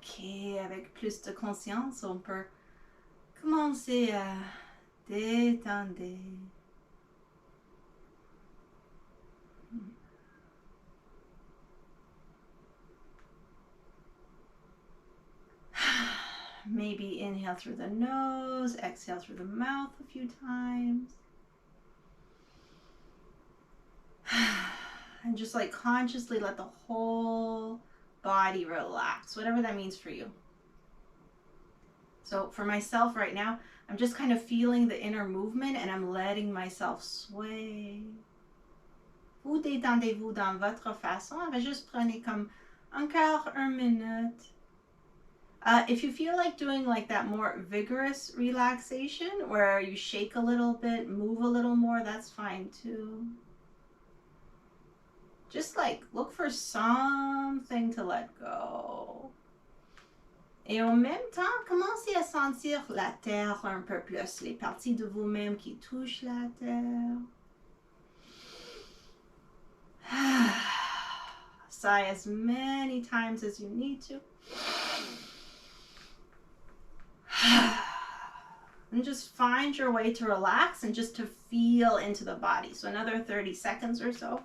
Ok, avec plus de conscience, on peut commencer à détendre. Maybe inhale through the nose, exhale through the mouth a few times. And just like consciously let the whole body relax, whatever that means for you. So for myself right now, I'm just kind of feeling the inner movement and I'm letting myself sway. Vous détendez-vous dans votre façon. Juste prenez comme encore 1 minute. If you feel like doing like that more vigorous relaxation where you shake a little bit, move a little more, that's fine too. Just like look for something to let go. Et en même temps, commencez à sentir la terre un peu plus, les parties de vous-même qui touchent la terre. Sigh as many times as you need to. And just find your way to relax and just to feel into the body. So another 30 seconds or so.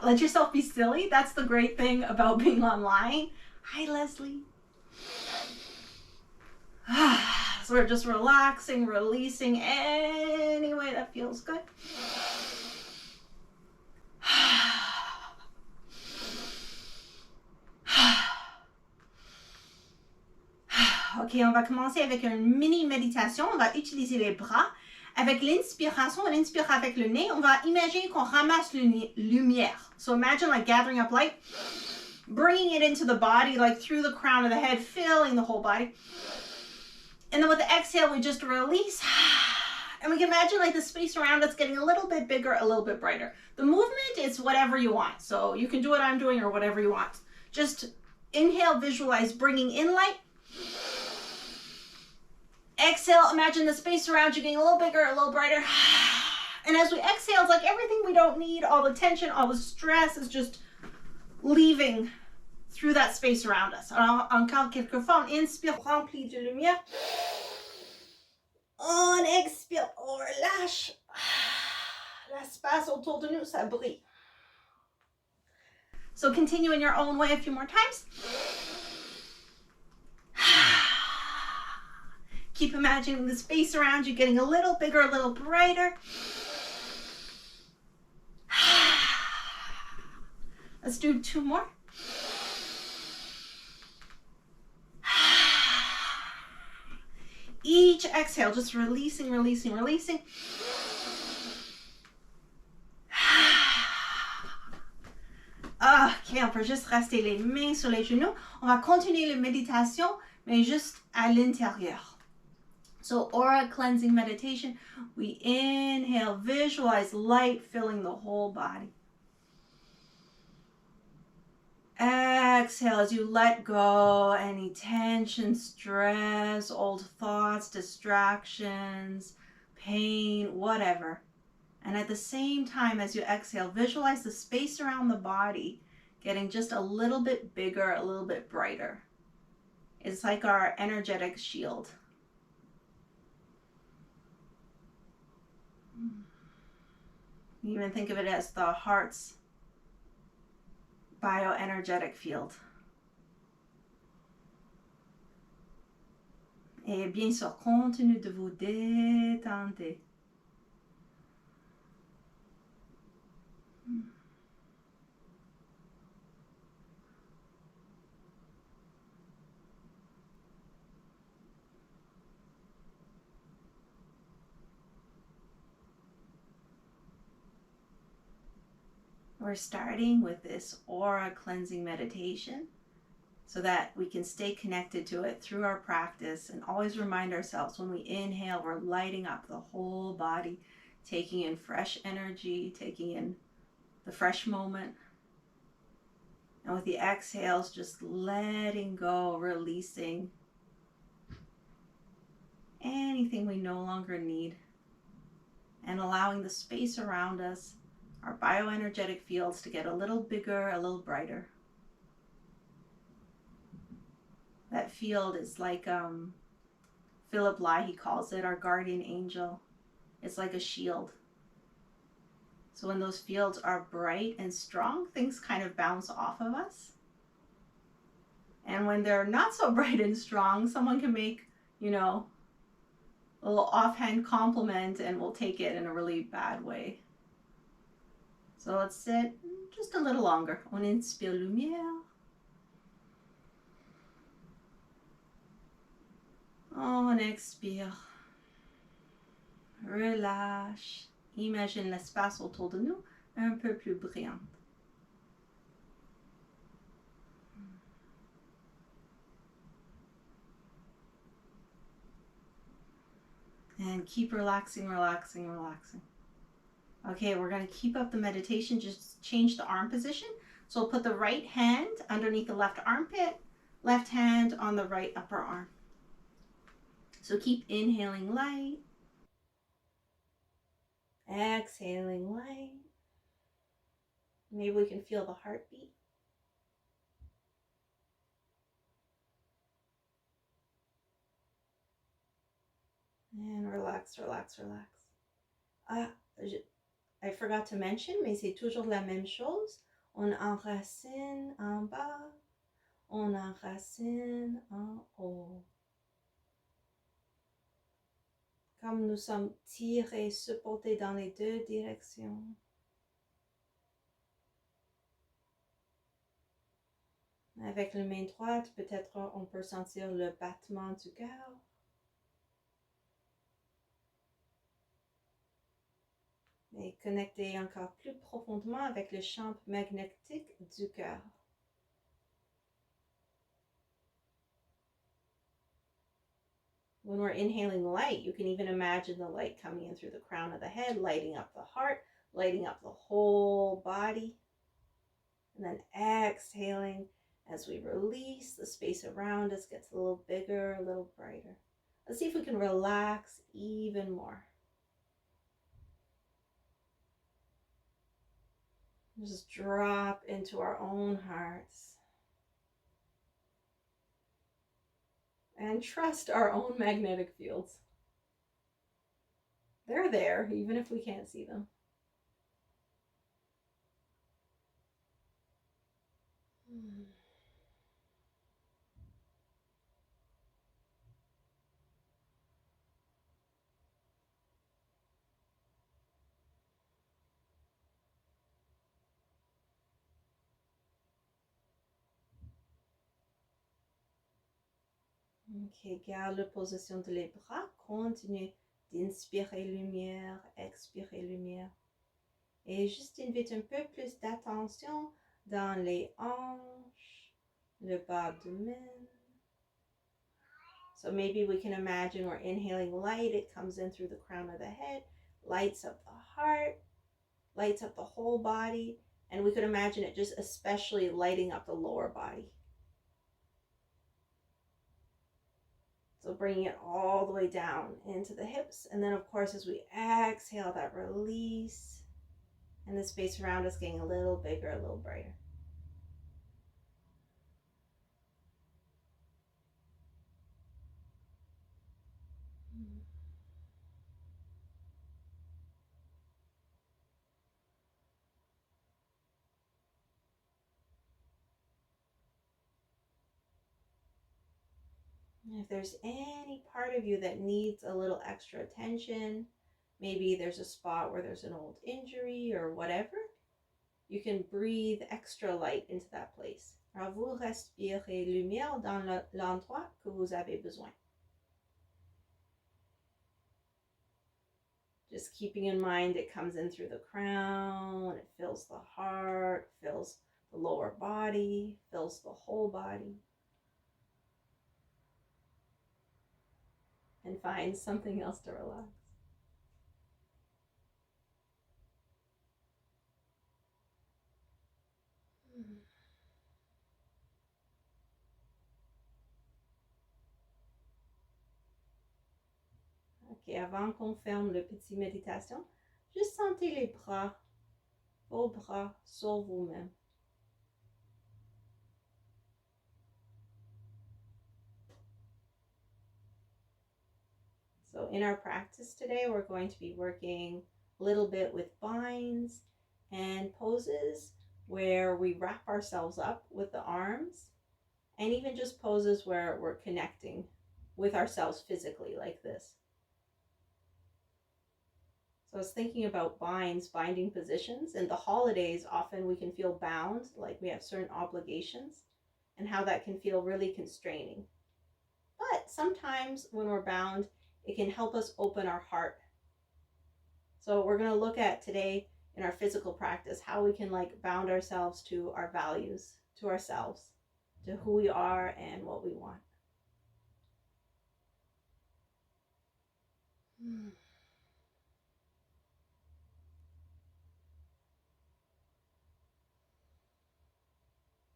Let yourself be silly. That's the great thing about being online. Hi, Leslie. So we're just relaxing, releasing any way that feels good. Ok, on va commencer avec une mini méditation. On va utiliser les bras. Avec l'inspiration, on inspire avec le nez. On va imaginer qu'on ramasse lumière. So imagine like gathering up light, bringing it into the body, like through the crown of the head, filling the whole body. And then with the exhale, we just release. And we can imagine like the space around us getting a little bit bigger, a little bit brighter. The movement is whatever you want. So you can do what I'm doing or whatever you want. Just inhale, visualize bringing in light. Exhale, imagine the space around you getting a little bigger, a little brighter. And as we exhale, it's like everything we don't need, all the tension, all the stress is just leaving through that space around us. Alors, encore quelques fois, on inspire, rempli de lumière. On expire, on relâche. L'espace autour de nous, ça brille. So continue in your own way a few more times. Keep imagining the space around you getting a little bigger, a little brighter. Let's do 2 more. Each exhale, just releasing, releasing, releasing. Ok, on peut juste rester les mains sur les genoux. On va continuer la méditation, mais juste à l'intérieur. So aura cleansing meditation, we inhale, visualize light filling the whole body. Exhale as you let go any tension, stress, old thoughts, distractions, pain, whatever. And at the same time as you exhale, visualize the space around the body getting just a little bit bigger, a little bit brighter. It's like our energetic shield. Even think of it as the heart's bioenergetic field. Et bien sûr, continuez de vous détendre. We're starting with this aura cleansing meditation so that we can stay connected to it through our practice and always remind ourselves when we inhale, we're lighting up the whole body, taking in fresh energy, taking in the fresh moment. And with the exhales, just letting go, releasing anything we no longer need and allowing the space around us, our bioenergetic fields, to get a little bigger, a little brighter. That field is like Philip Lai, he calls it our guardian angel. It's like a shield. So when those fields are bright and strong, things kind of bounce off of us. And when they're not so bright and strong, someone can make, you know, a little offhand compliment and we'll take it in a really bad way. So let's sit just a little longer. On inspire lumière. On expire. Relâche. Imagine l'espace autour de nous un peu plus brillant. And keep relaxing, relaxing, relaxing. Okay, we're going to keep up the meditation, just change the arm position. So we'll put the right hand underneath the left armpit, left hand on the right upper arm. So keep inhaling light, exhaling light. Maybe we can feel the heartbeat. And relax, relax, relax. I forgot to mention, mais c'est toujours la même chose. On enracine en bas, on enracine en haut. Comme nous sommes tirés, supportés dans les deux directions. Avec la main droite, peut-être on peut sentir le battement du cœur. Et connecter encore plus profondément avec le champ magnétique du cœur. When we're inhaling light, you can even imagine the light coming in through the crown of the head, lighting up the heart, lighting up the whole body. And then exhaling as we release, the space around us gets a little bigger, a little brighter. Let's see if we can relax even more. Just drop into our own hearts. And trust our own magnetic fields. They're there, even if we can't see them. Ok, garde la position de les bras. Continue d'inspirer lumière, expirer lumière. Et juste invite un peu plus d'attention dans les hanches, le bas du abdomen. So maybe we can imagine we're inhaling light. It comes in through the crown of the head, lights up the heart, lights up the whole body. And we could imagine it just especially lighting up the lower body. So bringing it all the way down into the hips. And then, of course, as we exhale, that release. And the space around us getting a little bigger, a little brighter. If there's any part of you that needs a little extra attention, maybe there's a spot where there's an old injury or whatever, you can breathe extra light into that place. Alors vous respirez lumière dans l'endroit que vous avez besoin. Just keeping in mind it comes in through the crown, it fills the heart, fills the lower body, fills the whole body. And find something else to relax. Ok, avant qu'on ferme le petit méditation, juste sentez les bras, vos bras sur vous-même. So in our practice today, we're going to be working a little bit with binds and poses where we wrap ourselves up with the arms, and even just poses where we're connecting with ourselves physically, like this. So I was thinking about binding positions. In the holidays, often we can feel bound, like we have certain obligations, and how that can feel really constraining. But sometimes when we're bound, it can help us open our heart. So we're going to look at today in our physical practice how we can like bound ourselves to our values, to ourselves, to who we are and what we want.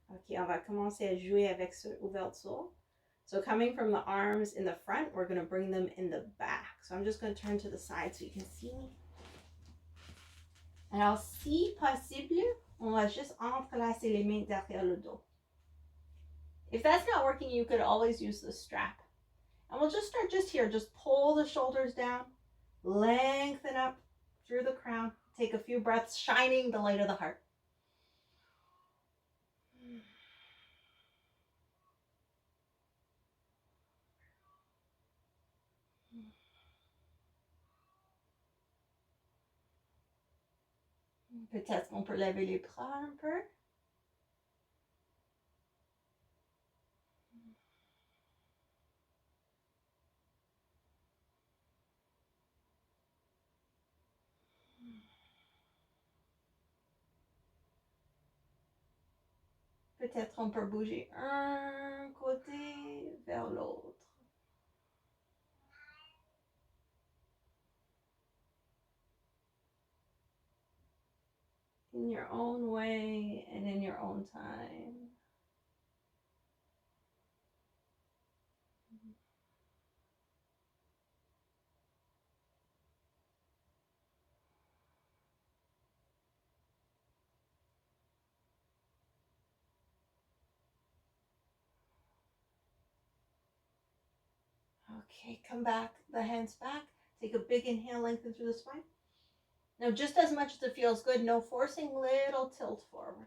Ok, on va commencer à jouer avec cette ouverture. So coming from the arms in the front, we're going to bring them in the back. So I'm just going to turn to the side so you can see me. Alors, si possible, on va juste entrelacer les mains derrière le dos. If that's not working, you could always use the strap. And we'll just start just here. Just pull the shoulders down, lengthen up through the crown. Take a few breaths, shining the light of the heart. Peut-être qu'on peut lever les bras un peu. Peut-être on peut bouger un côté vers l'autre. In your own way and in your own time. Okay, come back, the hands back. Take a big inhale, lengthen through the spine. Now, just as much as it feels good, no forcing, little tilt forward.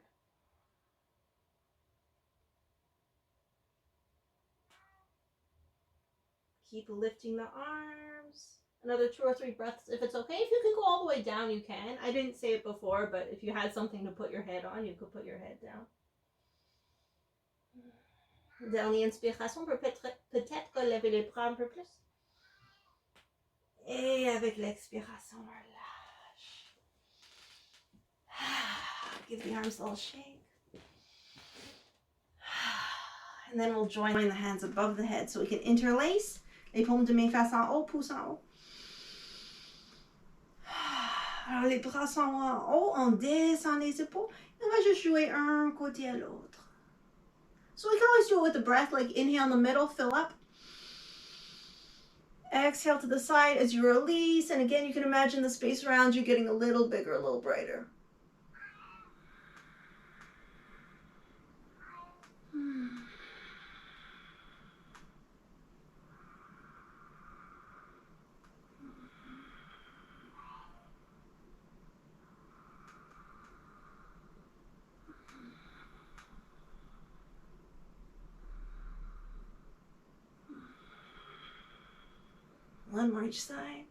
Keep lifting the arms. Another 2 or 3 breaths if it's okay. If you can go all the way down, you can. I didn't say it before, but if you had something to put your head on, you could put your head down. Dernière inspiration, peut-être lever les bras un peu plus. Et avec l'expiration, relâche. Give the arms a little shake. And then we'll join the hands above the head so we can interlace. Les paumes de main face en haut, pouce en haut. Alors les bras sont en haut, on descend les épaules. Et on va juste jouer un côté à l'autre. So we can always do it with the breath, like inhale in the middle, fill up. Exhale to the side as you release. And again, you can imagine the space around you getting a little bigger, a little brighter. One more each side.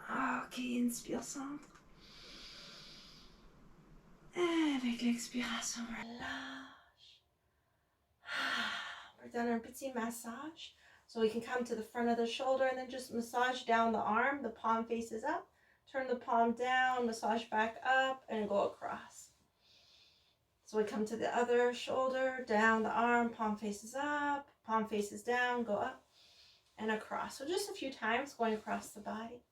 Ok, inspire, centre. Avec l'expiration, relâche. On peut donner un petit massage. So we can come to the front of the shoulder and then just massage down the arm. The palm faces up. Turn the palm down, massage back up, and go across. So we come to the other shoulder, down the arm, palm faces up, palm faces down, go up, and across. So just a few times going across the body.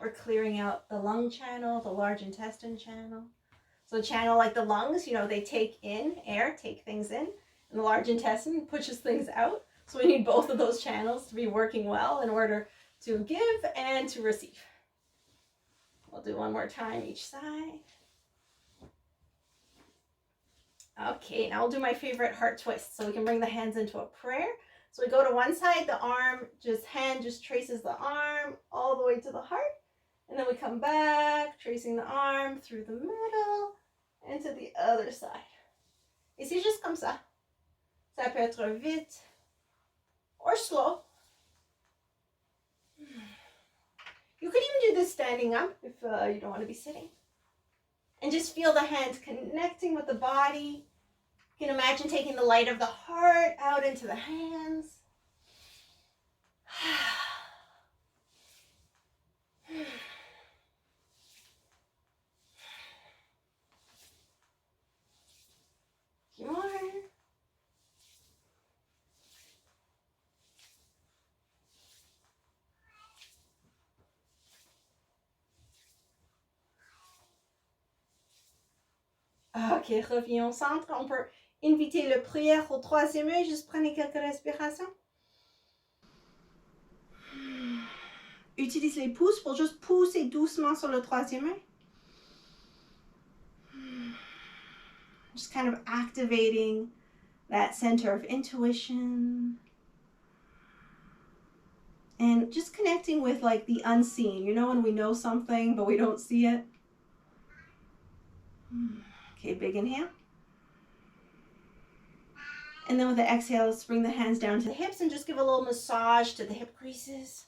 We're clearing out the lung channel, the large intestine channel. So channel like the lungs, you know, they take in air, take things in, and the large intestine pushes things out. So we need both of those channels to be working well in order to give and to receive. I'll do one more time each side. Okay, now I'll do my favorite heart twist. So we can bring the hands into a prayer. So we go to one side, the hand just traces the arm all the way to the heart. And then we come back, tracing the arm through the middle and to the other side. Et c'est juste comme ça. Ça peut être vite or slow. You could even do this standing up if you don't want to be sitting. And just feel the hands connecting with the body. You can imagine taking the light of the heart out into the hands. More. Ok, reviens au centre. On peut inviter le prière au troisième œil. Juste prenez quelques respirations. Utilise les pouces pour juste pousser doucement sur le troisième œil. Just kind of activating that center of intuition. And just connecting with like the unseen. You know when we know something but we don't see it? Okay, big inhale. And then with the exhale, let's bring the hands down to the hips and just give a little massage to the hip creases.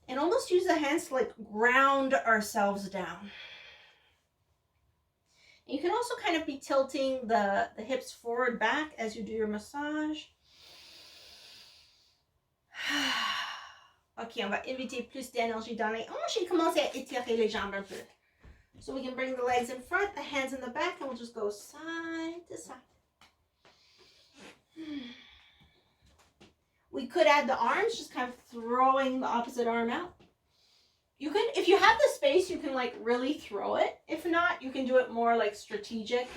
And almost use the hands to like ground ourselves down. You can also kind of be tilting the hips forward back as you do your massage. Ok, on va inviter plus d'énergie dans les hanches et commencer à étirer les jambes un peu. So we can bring the legs in front, the hands in the back, and we'll just go side to side. We could add the arms, just kind of throwing the opposite arm out. You could, if you have the space, you can like really throw it. If not, you can do it more like strategic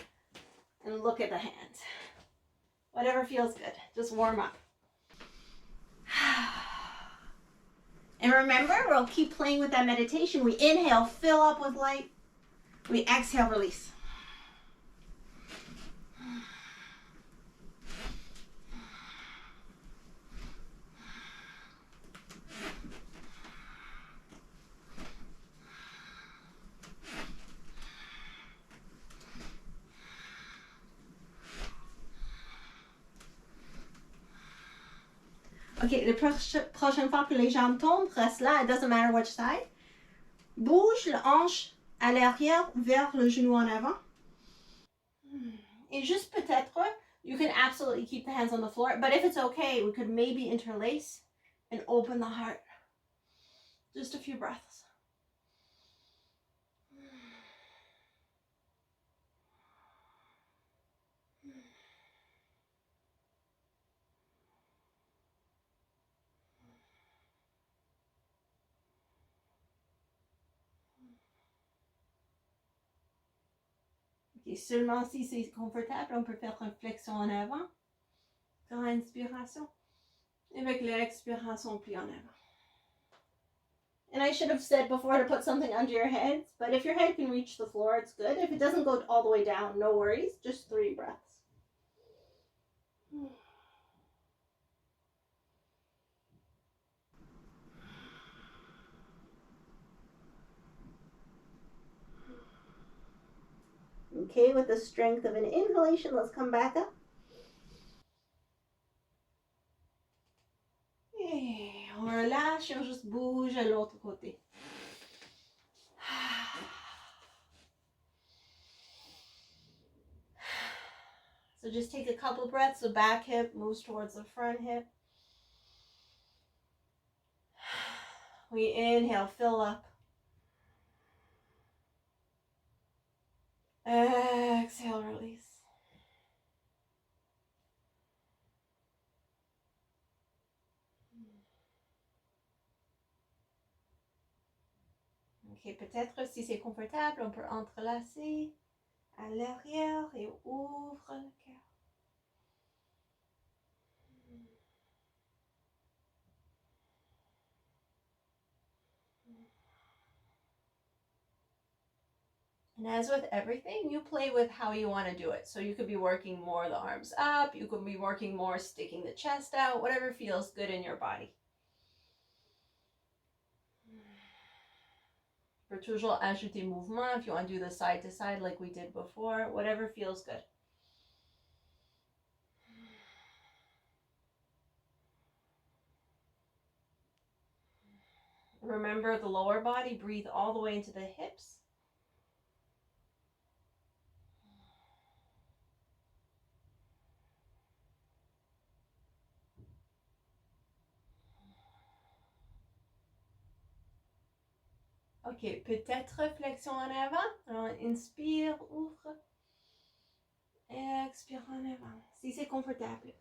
and look at the hands. Whatever feels good. Just warm up. And remember, we'll keep playing with that meditation. We inhale, fill up with light. We exhale, release. Ok, la prochaine fois que les jambes tombent, reste là, it doesn't matter which side. Bouge le hanche à l'arrière vers le genou en avant. Et juste peut-être, you can absolutely keep the hands on the floor, but if it's okay, we could maybe interlace and open the heart. Just a few breaths. Et seulement si c'est confortable, on peut faire une flexion en avant. Dans l'inspiration. Et avec l'expiration, plie en avant. And I should have said before to put something under your heads, but if your head can reach the floor, it's good. If it doesn't go all the way down, no worries. Just 3 breaths. Okay, with the strength of an inhalation, let's come back up. Et on relâche et on juste bouge à l'autre côté. So just take a couple breaths. The back hip moves towards the front hip. We inhale, fill up. Exhale, release. Ok, peut-être si c'est confortable, on peut entrelacer à l'arrière et ouvre le cœur. And as with everything, you play with how you want to do it. So you could be working more the arms up, you could be working more sticking the chest out, whatever feels good in your body. For toujours ajouter mouvement, if you want to do the side to side like we did before, whatever feels good. Remember the lower body, breathe all the way into the hips. Ok, peut-être flexion en avant. Alors, inspire, ouvre. Expire en avant, si c'est confortable.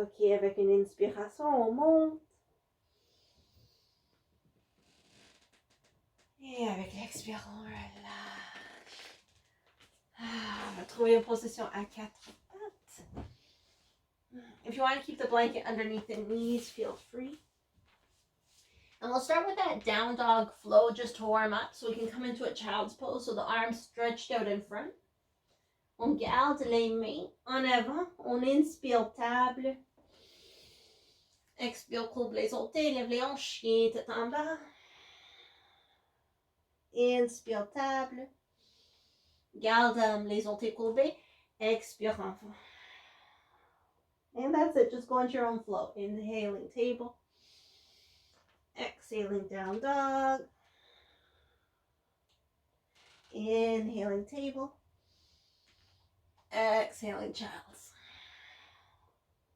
Ok, avec une inspiration, on monte. Et avec l'expire, on relâche. On va trouver une position à 4 pattes. If you want to keep the blanket underneath the knees, feel free. And we'll start with that down dog flow just to warm up so we can come into a child's pose. So the arms stretched out in front. On garde les mains en avant. On inspire table. Expire, courbe les orteils, lève les hanches, chien, tête en bas. Inspire table. Garde les orteils courbés. Expire enfant. And that's it. Just go into your own flow. Inhaling table. Exhaling down dog. Inhaling table. Exhaling child's.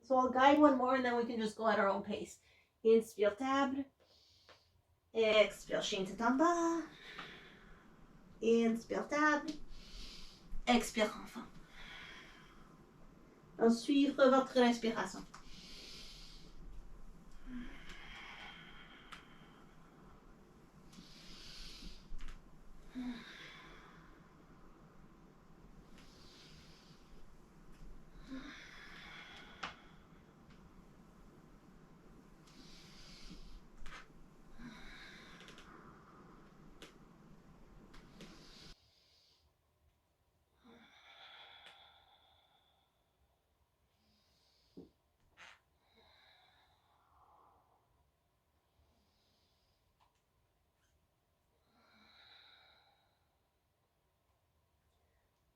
So I'll guide one more and then we can just go at our own pace. Inspire table. Expire chien tête en bas. Inspire table. Expire enfant. Suivre votre respiration.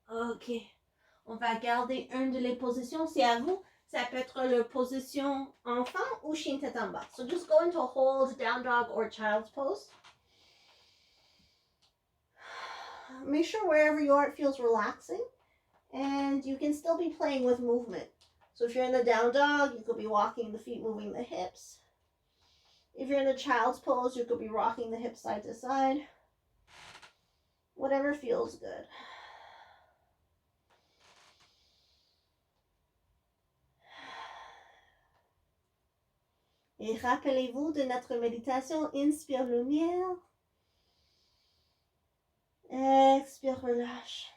Ok, on va garder une de les positions. C'est à vous. Ça peut être la position enfant ou chien tête en bas. So just go into a hold, down dog, or child's pose. Make sure wherever you are it feels relaxing. And you can still be playing with movement. So if you're in the down dog, you could be walking the feet, moving the hips. If you're in the child's pose, you could be rocking the hips side to side. Whatever feels good. Et rappelez-vous de notre méditation, inspire lumière, expire relâche.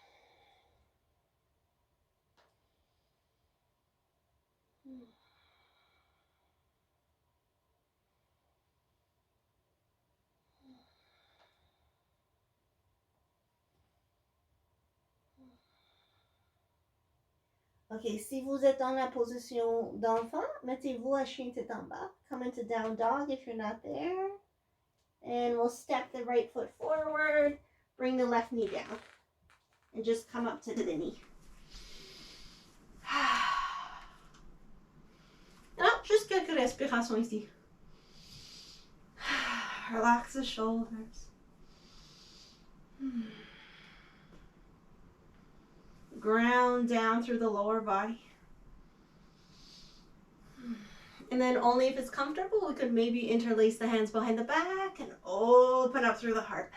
Ok, si vous êtes dans la position d'enfant, mettez-vous à chien tête en bas. Come into down dog if you're not there. And we'll step the right foot forward. Bring the left knee down. And just come up to the knee. Alors, juste quelques respirations ici. Relax the shoulders. Ground down through the lower body. And then only if it's comfortable, we could maybe interlace the hands behind the back and open up through the heart.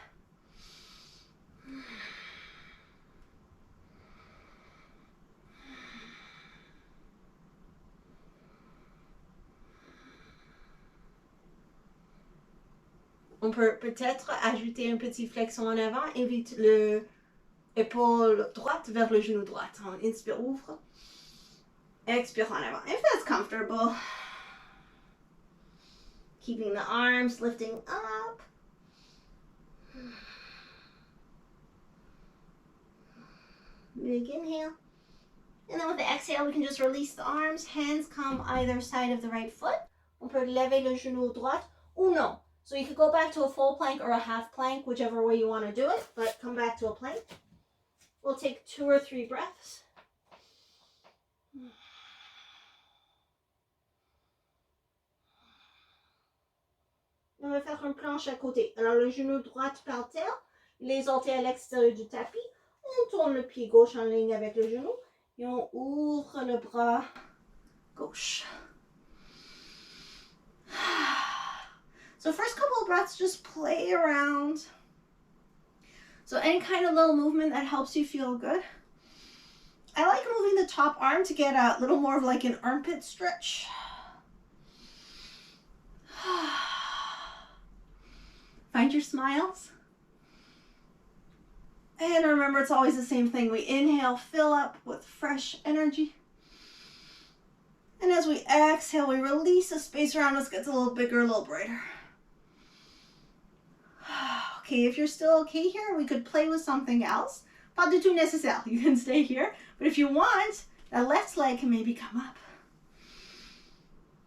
On peut peut-être ajouter une petite flexion en avant. Invite le épaule droite vers le genou droit. On inspire, ouvre. Expire en avant. If that's comfortable. Keeping the arms lifting up. Big inhale. And then with the exhale, we can just release the arms. Hands come either side of the right foot. On peut lever le genou droit ou non. So you could go back to a full plank or a half plank, whichever way you want to do it, but come back to a plank. We'll take 2 or 3 breaths. On va faire un planche à côté. Alors le genou droit par terre, les orteils à l'extérieur du tapis. On tourne le pied gauche en ligne avec le genou et on ouvre le bras gauche. So first couple of breaths, just play around. So any kind of little movement that helps you feel good. I like moving the top arm to get a little more of like an armpit stretch. Find your smiles. And remember, it's always the same thing. We inhale, fill up with fresh energy. And as we exhale, we release the space around us, gets a little bigger, a little brighter. Okay, if you're still okay here, we could play with something else. Pas du tout nécessaire. You can stay here. But if you want, that left leg can maybe come up.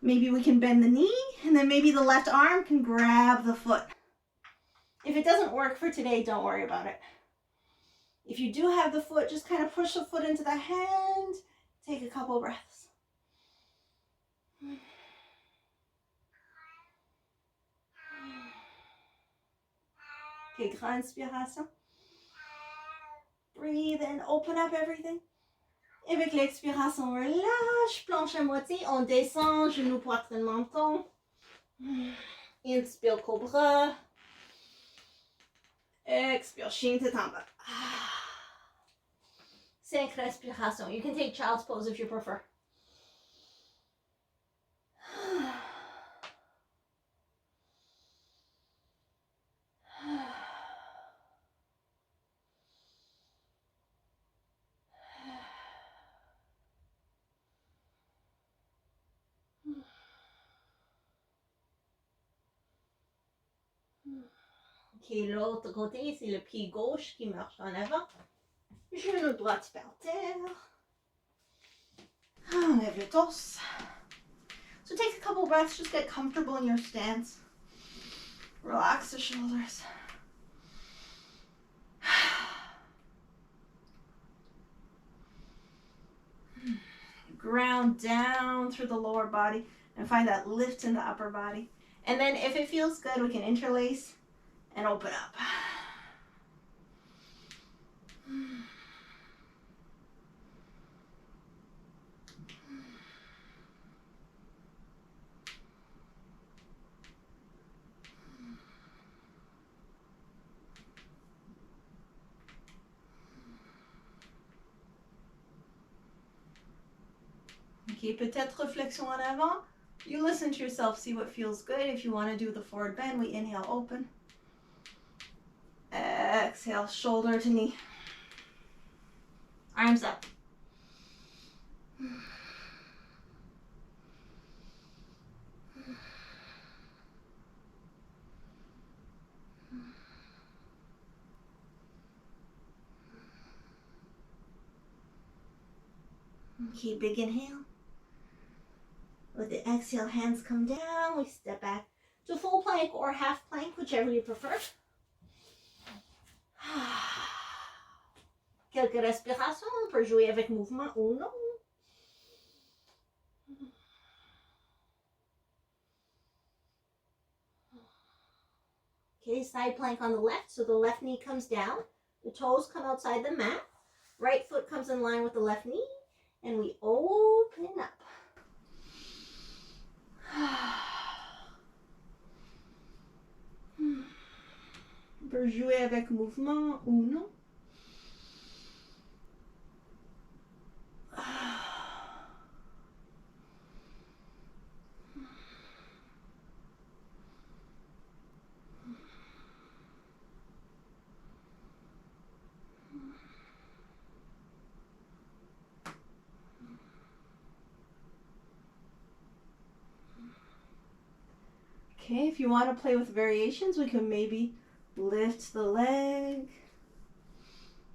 Maybe we can bend the knee, and then maybe the left arm can grab the foot. If it doesn't work for today, don't worry about it. If you do have the foot, just kind of push the foot into the hand. Take a couple breaths. Okay, grande inspiration. Breathe in, open up everything. Et avec l'expiration, on relâche, planche à moitié, on descend, genou, poitrine, menton. Inspire, cobra. Expire, chien tête en bas. 5 respirations. You can take child's pose if you prefer. Ok, l'autre côté, c'est le pied gauche qui marche en avant. Genou droit par terre. Enlève le torse. So take a couple breaths, just get comfortable in your stance. Relax the shoulders. Ground down through the lower body and find that lift in the upper body. And then if it feels good, we can interlace and open up. Okay, peut-être flexion en avant. You listen to yourself, see what feels good. If you want to do the forward bend, we inhale, open. Exhale, shoulder to knee. Arms up. Okay, big inhale. With the exhale, hands come down. We step back to full plank or half plank, whichever you prefer. Quelques respirations. On peut jouer avec mouvement ou non. Okay, side plank on the left. So the left knee comes down. The toes come outside the mat. Right foot comes in line with the left knee. And we open up. On peut jouer avec mouvement ou non. Okay, if you want to play with variations, we can maybe lift the leg,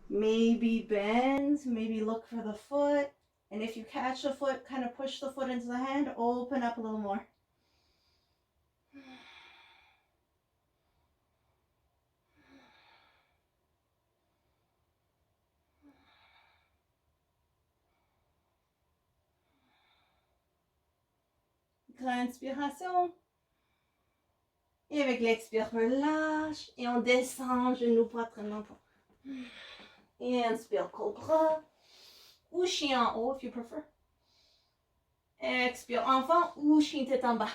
maybe bend, maybe look for the foot. And if you catch the foot, kind of push the foot into the hand, open up a little more. Grande inspiration. Et avec l'expire, relâche. Et on descend, genou, poitrine, menton. Et inspire, cobra. Ou chien en haut, if you prefer. Expire, enfant, ou chien tête en bas.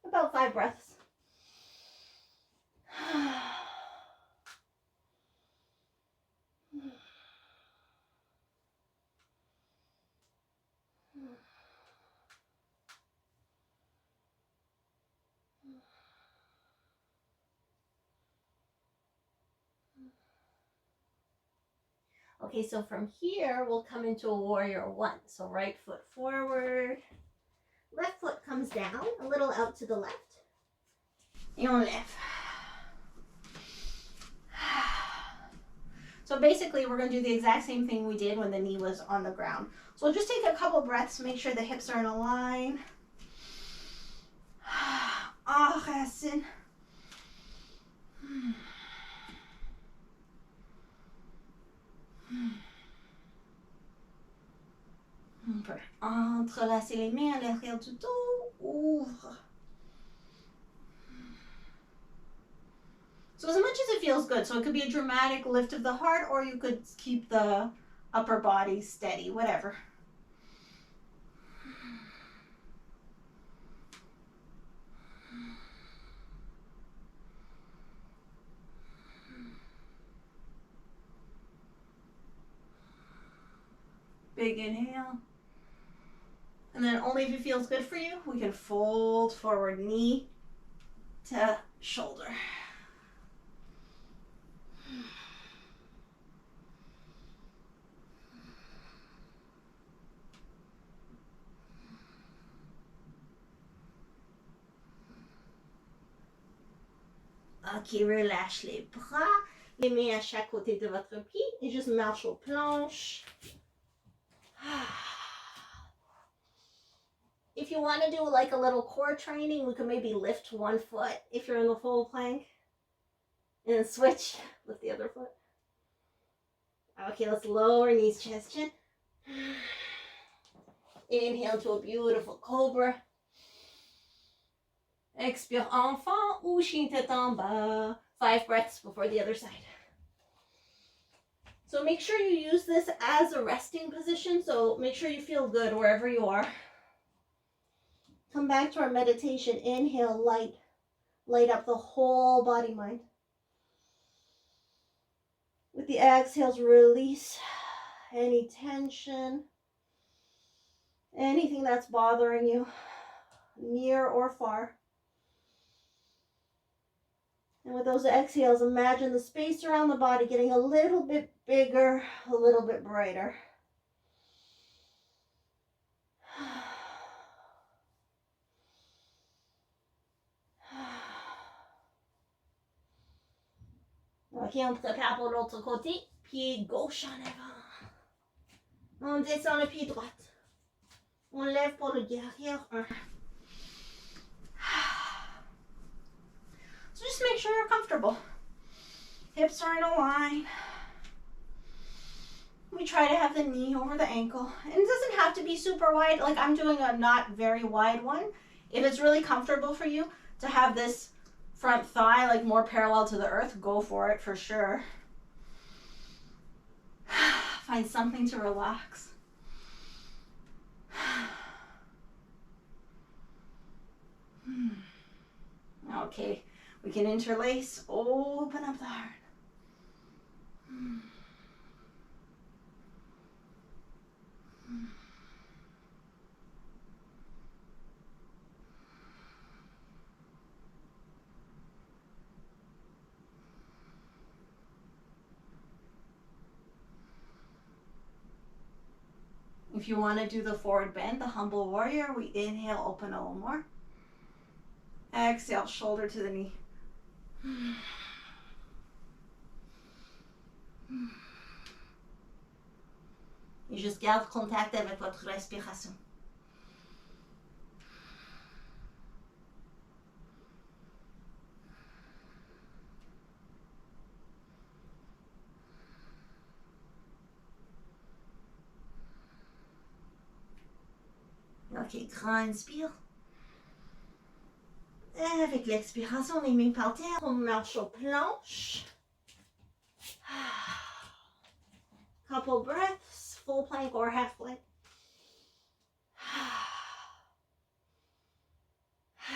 About 5 breaths. Okay, so from here, we'll come into a warrior one. So right foot forward, left foot comes down, a little out to the left. Et on lève. So basically, we're going to do the exact same thing we did when the knee was on the ground. So we'll just take a couple breaths, make sure the hips are in a line. Enracine. On peut entrelacer les mains à l'arrière du dos. Ouvre. So as much as it feels good, so it could be a dramatic lift of the heart, or you could keep the upper body steady, whatever. Big inhale. And then only if it feels good for you, we can fold forward, knee to shoulder. Ok, relâche les bras, les mains à chaque côté de votre pied et juste marche aux planches. If you want to do like a little core training, we can maybe lift one foot if you're in the full plank. And then switch, lift the other foot. Okay, let's lower knees, chest, chin. Inhale to a beautiful cobra. Expire, enfant ou chien tête en bas. 5 breaths before the other side. So make sure you use this as a resting position. So make sure you feel good wherever you are. Come back to our meditation. Inhale, light up the whole body, mind. With the exhales, release any tension, anything that's bothering you, near or far. And with those exhales, imagine the space around the body getting a little bit bigger, a little bit brighter. Ok, on prépare pour l'autre côté. Pied gauche en avant. On descend le pied droit. On lève pour le guerrier 1. So just make sure you're comfortable. Hips are in a line. We try to have the knee over the ankle. And it doesn't have to be super wide. Like I'm doing a not very wide one. If it's really comfortable for you to have this front thigh like more parallel to the earth, go for it for sure. Find something to relax. Okay, we can interlace, open up the heart. If you want to do the forward bend, the humble warrior, we inhale, open a little more. Exhale, shoulder to the knee. Et juste garde contact avec votre respiration. Ok, grand inspire. Avec l'expiration, les mains par terre, on marche aux planches. Couple breaths, full plank or half plank.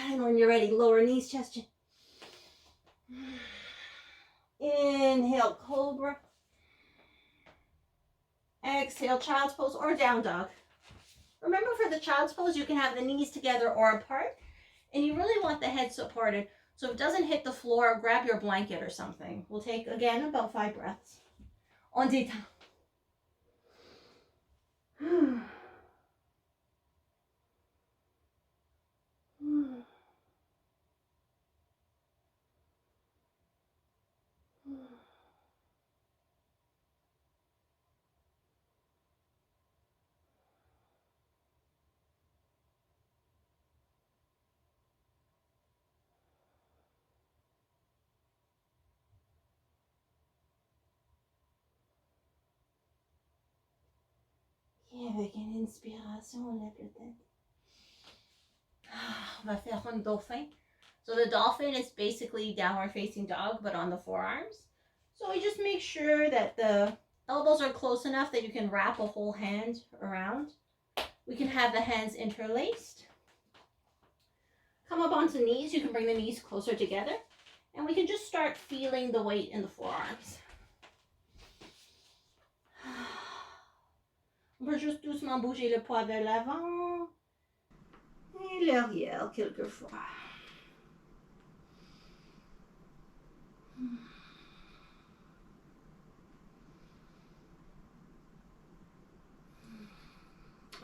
And when you're ready, lower knees, chest chin. Inhale, cobra. Exhale, child's pose or down dog. Remember, for the child's pose, you can have the knees together or apart, and you really want the head supported. So if it doesn't hit the floor, grab your blanket or something. We'll take, again, about 5 breaths. On détend. Et avec une inspiration, on lève la tête. On va faire un dolphin. So the dolphin is basically downward facing dog, but on the forearms. So we just make sure that the elbows are close enough that you can wrap a whole hand around. We can have the hands interlaced. Come up onto knees. You can bring the knees closer together. And we can just start feeling the weight in the forearms. On peut juste doucement bouger le poids vers l'avant et l'arrière quelquefois.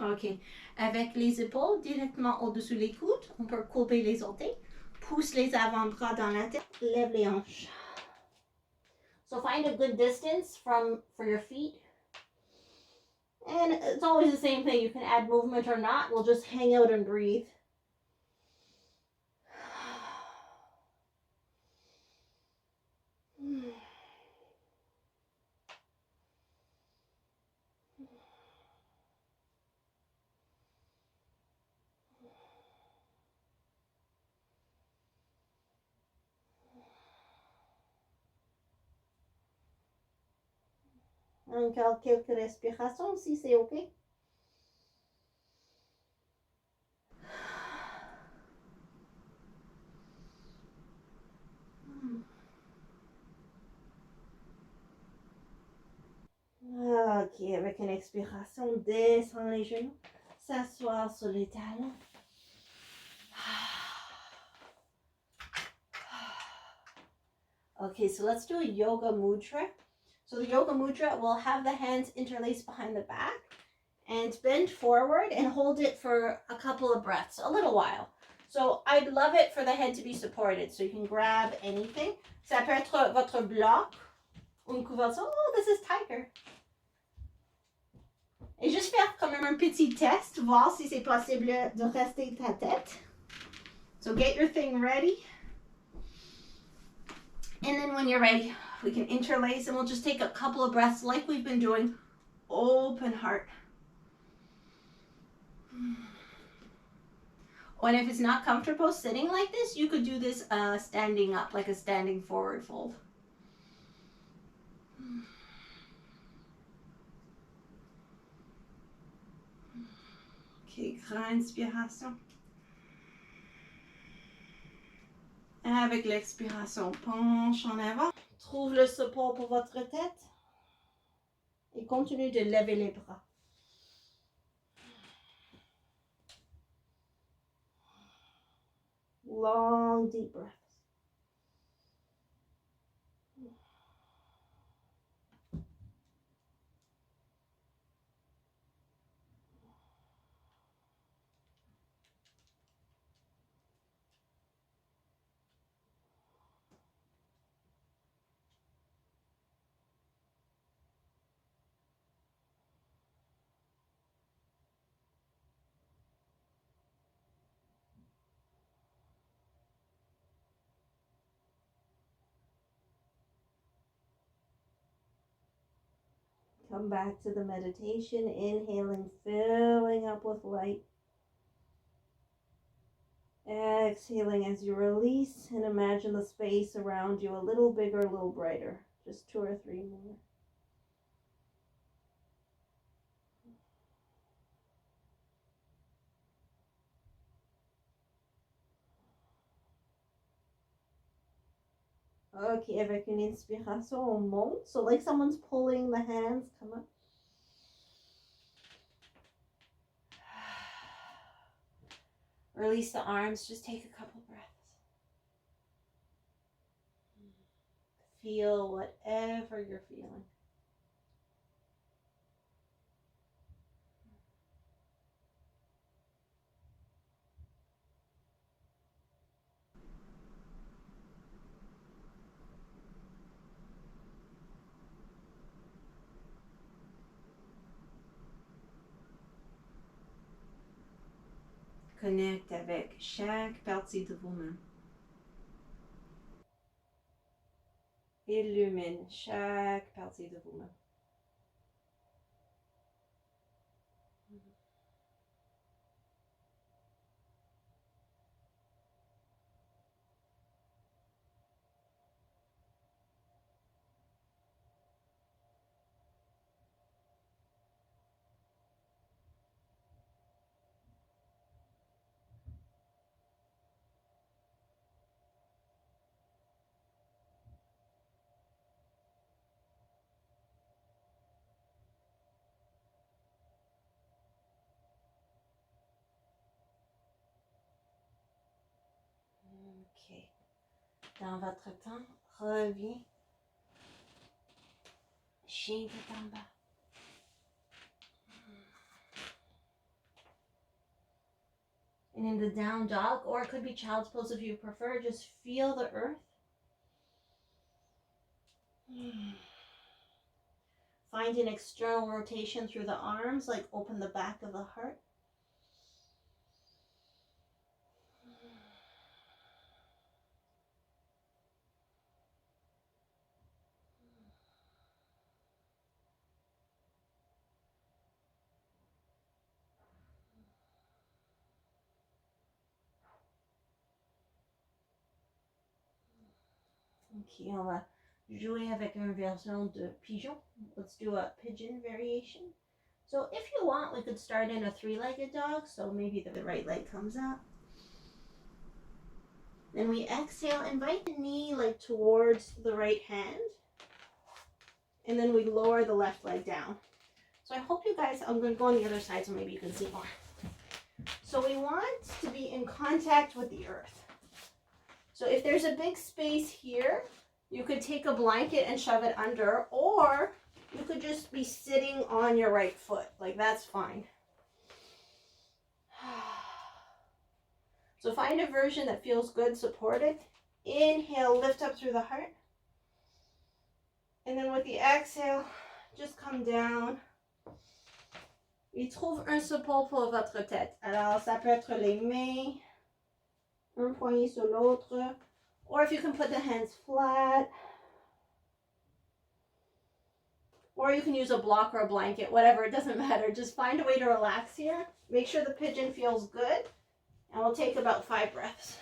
Ok. Avec les épaules directement au-dessus des coudes, on peut couper les orteils, pousse les avant-bras dans la tête, lève les hanches. So find a good distance for your feet. And it's always the same thing. You can add movement or not. We'll just hang out and breathe. Encore quelques respirations si c'est OK. OK, avec une expiration, descend les genoux, s'asseoir sur les talons. Okay, so let's do a yoga mudra. So the yoga mudra will have the hands interlaced behind the back and bend forward and hold it for a couple of breaths, a little while. So I'd love it for the head to be supported. So you can grab anything. Ça peut être votre bloc ou une couverture. Oh, this is tiger. Et juste faire comme un petit test, voir si c'est possible de rester ta tête. So get your thing ready. And then when you're ready, we can interlace and we'll just take a couple of breaths like we've been doing. Open heart. And if it's not comfortable sitting like this, you could do this standing up, like a standing forward fold. Ok, grande inspiration. Avec l'expiration, penche en avant. Trouve le support pour votre tête. Et continue de lever les bras. Long, deep breaths. Come back to the meditation, inhaling, filling up with light. Exhaling as you release and imagine the space around you a little bigger, a little brighter. Just 2 or 3 more. Ok, avec une inspiration, on monte. So like someone's pulling the hands, come up. Release the arms, just take a couple breaths. Feel whatever you're feeling. Connecte avec chaque partie de vous-même. Illumine chaque partie de vous-même. Ok. Dans votre temps, reviens. Chien tout en bas. And in the down dog, or it could be child's pose if you prefer, just feel the earth. Find an external rotation through the arms, like open the back of the heart. Ok, on va jouer avec une version de pigeon. Let's do a pigeon variation. So if you want, we could start in a 3-legged dog. So maybe the right leg comes up. Then we exhale, invite the knee like towards the right hand. And then we lower the left leg down. So I hope you guys, I'm going to go on the other side so maybe you can see more. So we want to be in contact with the earth. So if there's a big space here, you could take a blanket and shove it under, or you could just be sitting on your right foot. Like, that's fine. So find a version that feels good, supported. Inhale, lift up through the heart. And then with the exhale, just come down. Et trouve un support pour votre tête. Alors, ça peut être les mains, un poignet sur l'autre, or if you can put the hands flat, or you can use a block or a blanket, whatever, it doesn't matter. Just find a way to relax here. Make sure the pigeon feels good, and we'll take about 5 breaths.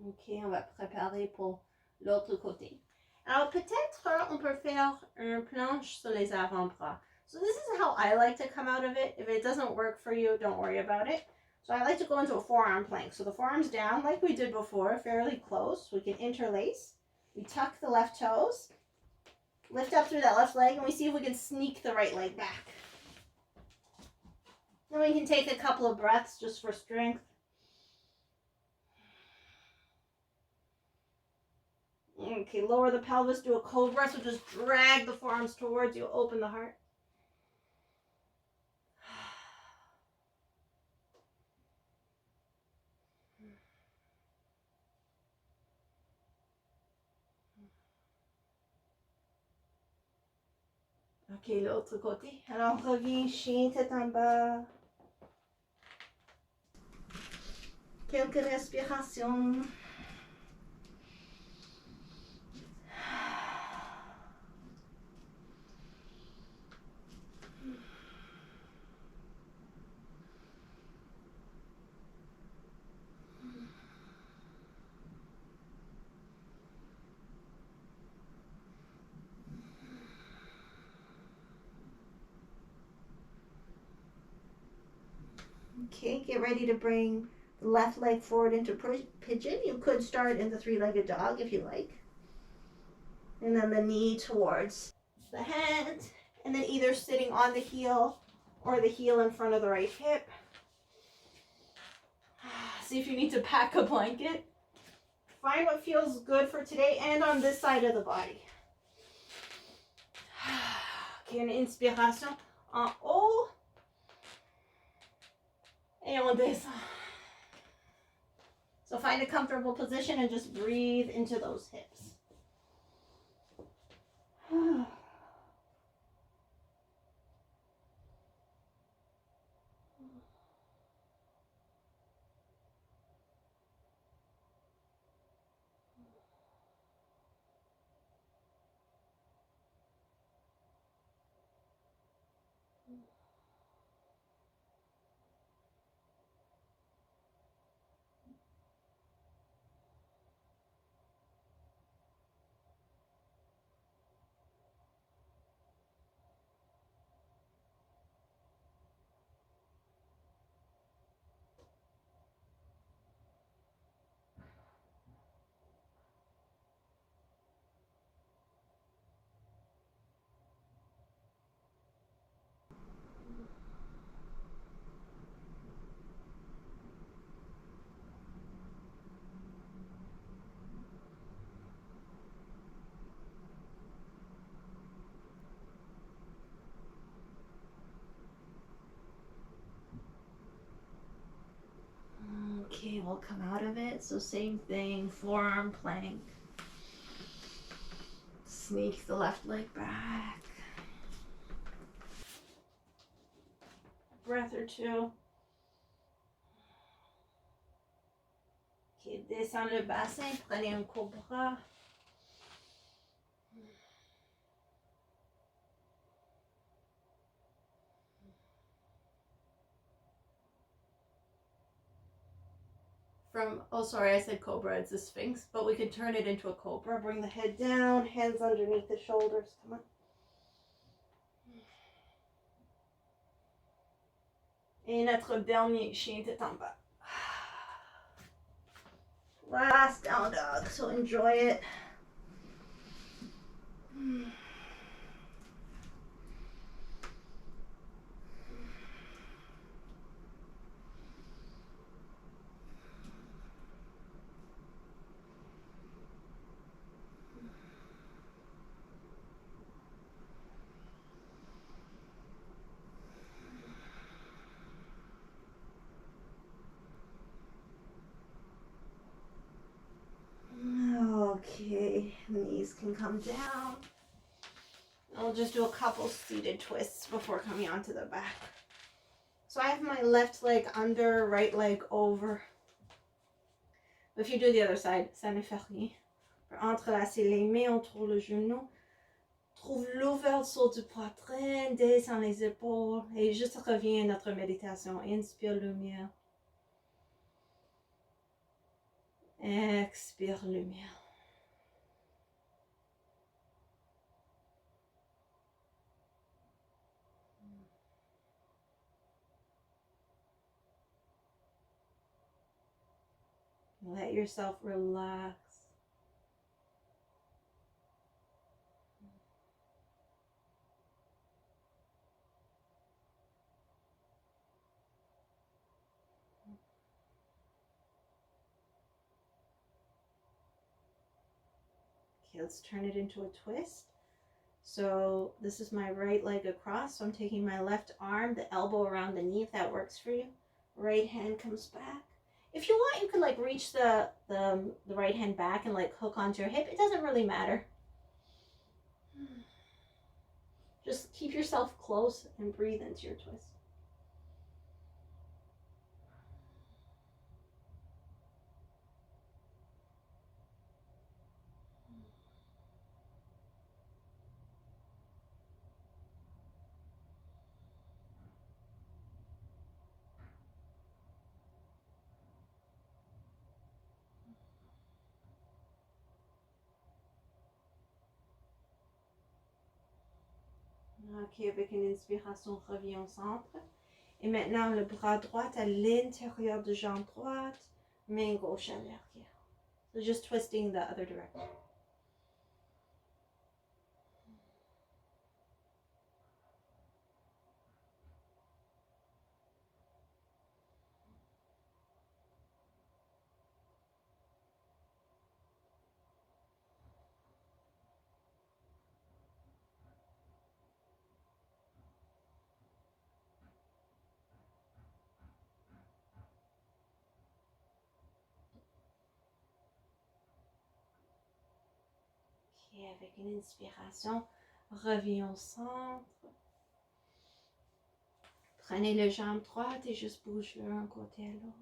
Ok, on va préparer pour l'autre côté. Alors peut-être on peut faire une planche sur les avant-bras. So this is how I like to come out of it. If it doesn't work for you, don't worry about it. So I like to go into a forearm plank. So the forearms down like we did before, fairly close. We can interlace. We tuck the left toes. Lift up through that left leg, and we see if we can sneak the right leg back. Then we can take a couple of breaths just for strength. Okay, lower the pelvis, do a cobra. So just drag the forearms towards you, open the heart. Ok, l'autre côté. Alors, reviens, chien, tête en bas. Quelques respirations. Okay, get ready to bring the left leg forward into pigeon. You could start in the three-legged dog if you like. And then the knee towards the hand. And then either sitting on the heel or the heel in front of the right hip. See if you need to pack a blanket. Find what feels good for today and on this side of the body. Okay, une inspiration en haut. Et on descend. So find a comfortable position and just breathe into those hips. Okay, we'll come out of it. So same thing, forearm plank. Sneak the left leg back. Breath or two. Okay, descends le bassin, prenez un cobra. Oh sorry, I said cobra, it's a sphinx, but we can turn it into a cobra. Bring the head down, hands underneath the shoulders, come on. Et notre dernier chien tête en bas. Last down dog, so enjoy it. Okay, knees can come down. I'll just do a couple seated twists before coming onto the back. So I have my left leg under, right leg over. If you do the other side, ça ne fait rien. Entrelacer les mains entre le genou. Trouve l'ouverture du poitrine, descends les épaules et juste reviens à notre méditation. Inspire lumière. Expire lumière. Let yourself relax. Okay, let's turn it into a twist. So this is my right leg across. So I'm taking my left arm, the elbow around the knee, if that works for you. Right hand comes back. If you want, you could like reach the right hand back and like hook onto your hip. It doesn't really matter. Just keep yourself close and breathe into your twist. Ok, avec une inspiration, reviens au centre. Et maintenant, le bras droit à l'intérieur de jambe droite, main gauche à l'arrière. So just twisting the other direction. Ok, avec une inspiration, reviens au centre. Prenez la jambe droite et juste bougez d'un côté à l'autre.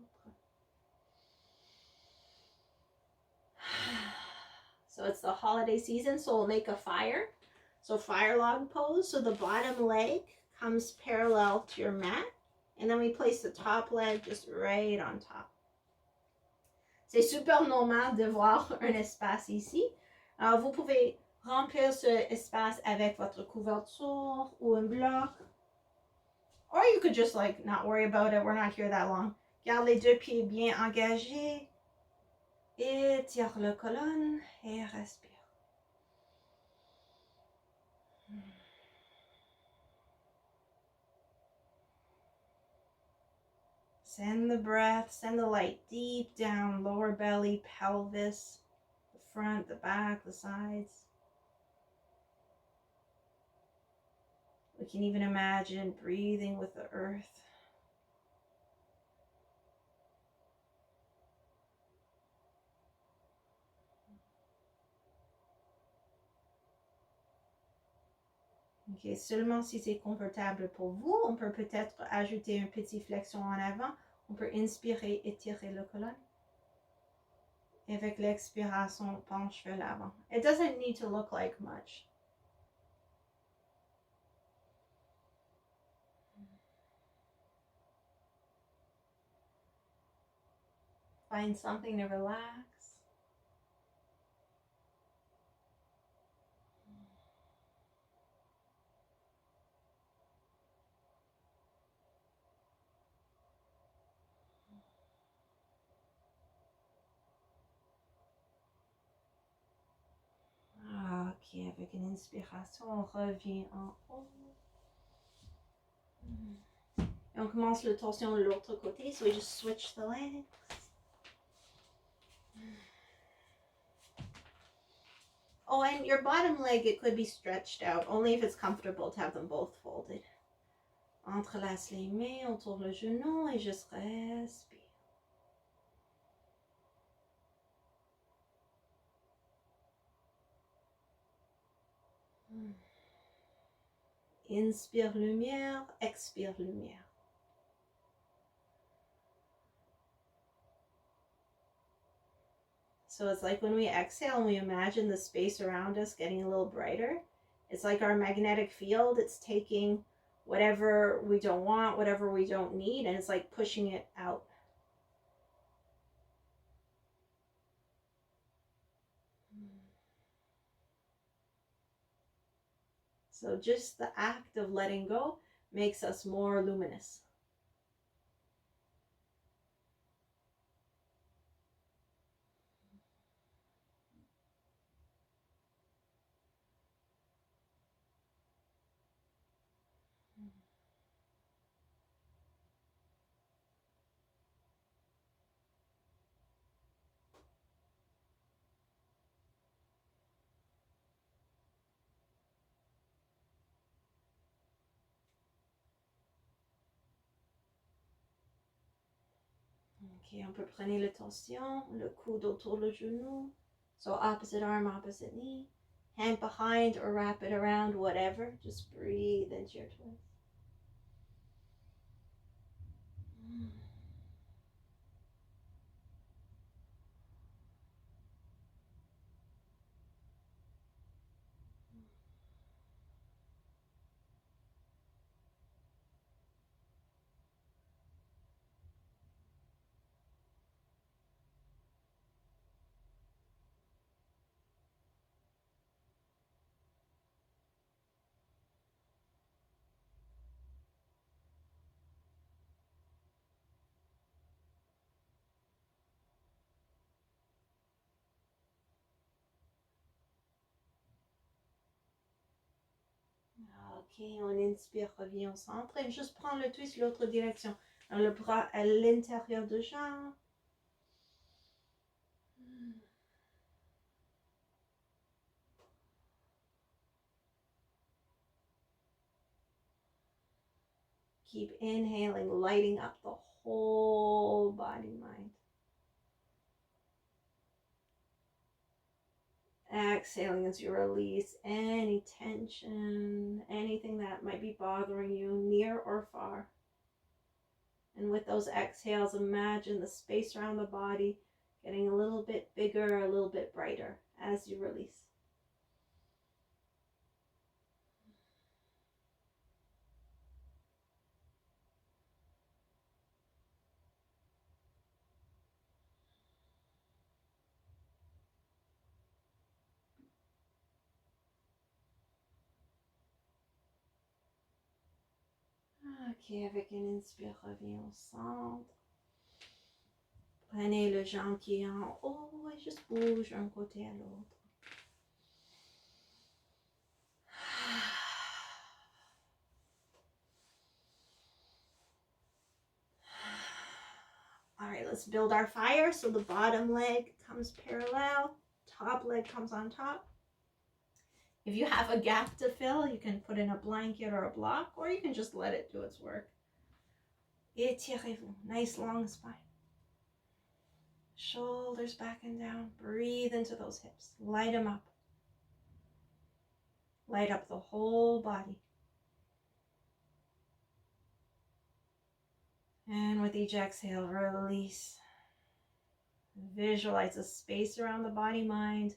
So it's the holiday season, so we'll make a fire. So fire log pose. So the bottom leg comes parallel to your mat. And then we place the top leg just right on top. C'est super normal de voir un espace ici. Alors vous pouvez remplir ce espace avec votre couverture ou un bloc. Or you could just like not worry about it. We're not here that long. Garde les deux pieds bien engagés. Étire la colonne et respire. Send the breath, send the light deep down, lower belly, pelvis, the front, the back, the sides. We can even imagine breathing with the earth. Ok, seulement si c'est confortable pour vous, on peut peut-être ajouter une petite flexion en avant. On peut inspirer, étirer la colonne. Et avec l'expiration, penche vers l'avant. It doesn't need to look like much. Find something to relax. Ok, avec une inspiration, on revient en haut. Et on commence le torsion de l'autre côté, so we just switch the legs. Oh, and your bottom leg, it could be stretched out, only if it's comfortable to have them both folded. Entrelace les mains autour le genou et juste respire. Inspire lumière, expire lumière. So it's like when we exhale and we imagine the space around us getting a little brighter. It's like our magnetic field, it's taking whatever we don't want, whatever we don't need, and it's like pushing it out. So just the act of letting go makes us more luminous. Ok, on peut prendre le tension, le coude autour le genou. So opposite arm, opposite knee. Hand behind or wrap it around, whatever. Just breathe into your twist. Ok, on inspire, revient au centre et juste prendre le twist l'autre direction. Alors, le bras à l'intérieur de jambe. Keep inhaling, lighting up the whole body, mind. Exhaling as you release any tension, anything that might be bothering you, near or far. And with those exhales, imagine the space around the body getting a little bit bigger, a little bit brighter as you release. Ok, avec une inspire, reviens au centre. Prenez le jambe qui est en haut et juste bouge d'un côté à l'autre. All right, let's build our fire. So the bottom leg comes parallel, top leg comes on top. If you have a gap to fill, you can put in a blanket or a block, or you can just let it do its work. Étirez-vous, nice long spine. Shoulders back and down. Breathe into those hips. Light them up. Light up the whole body. And with each exhale, release. Visualize the space around the body, mind,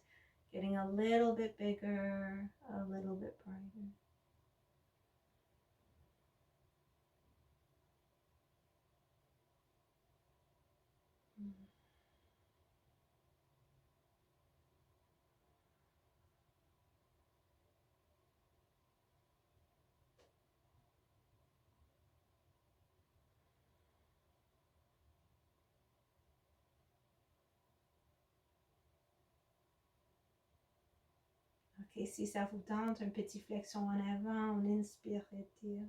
getting a little bit bigger, a little bit brighter. Ok, si ça vous tente, une petite flexion en avant, on inspire, étire.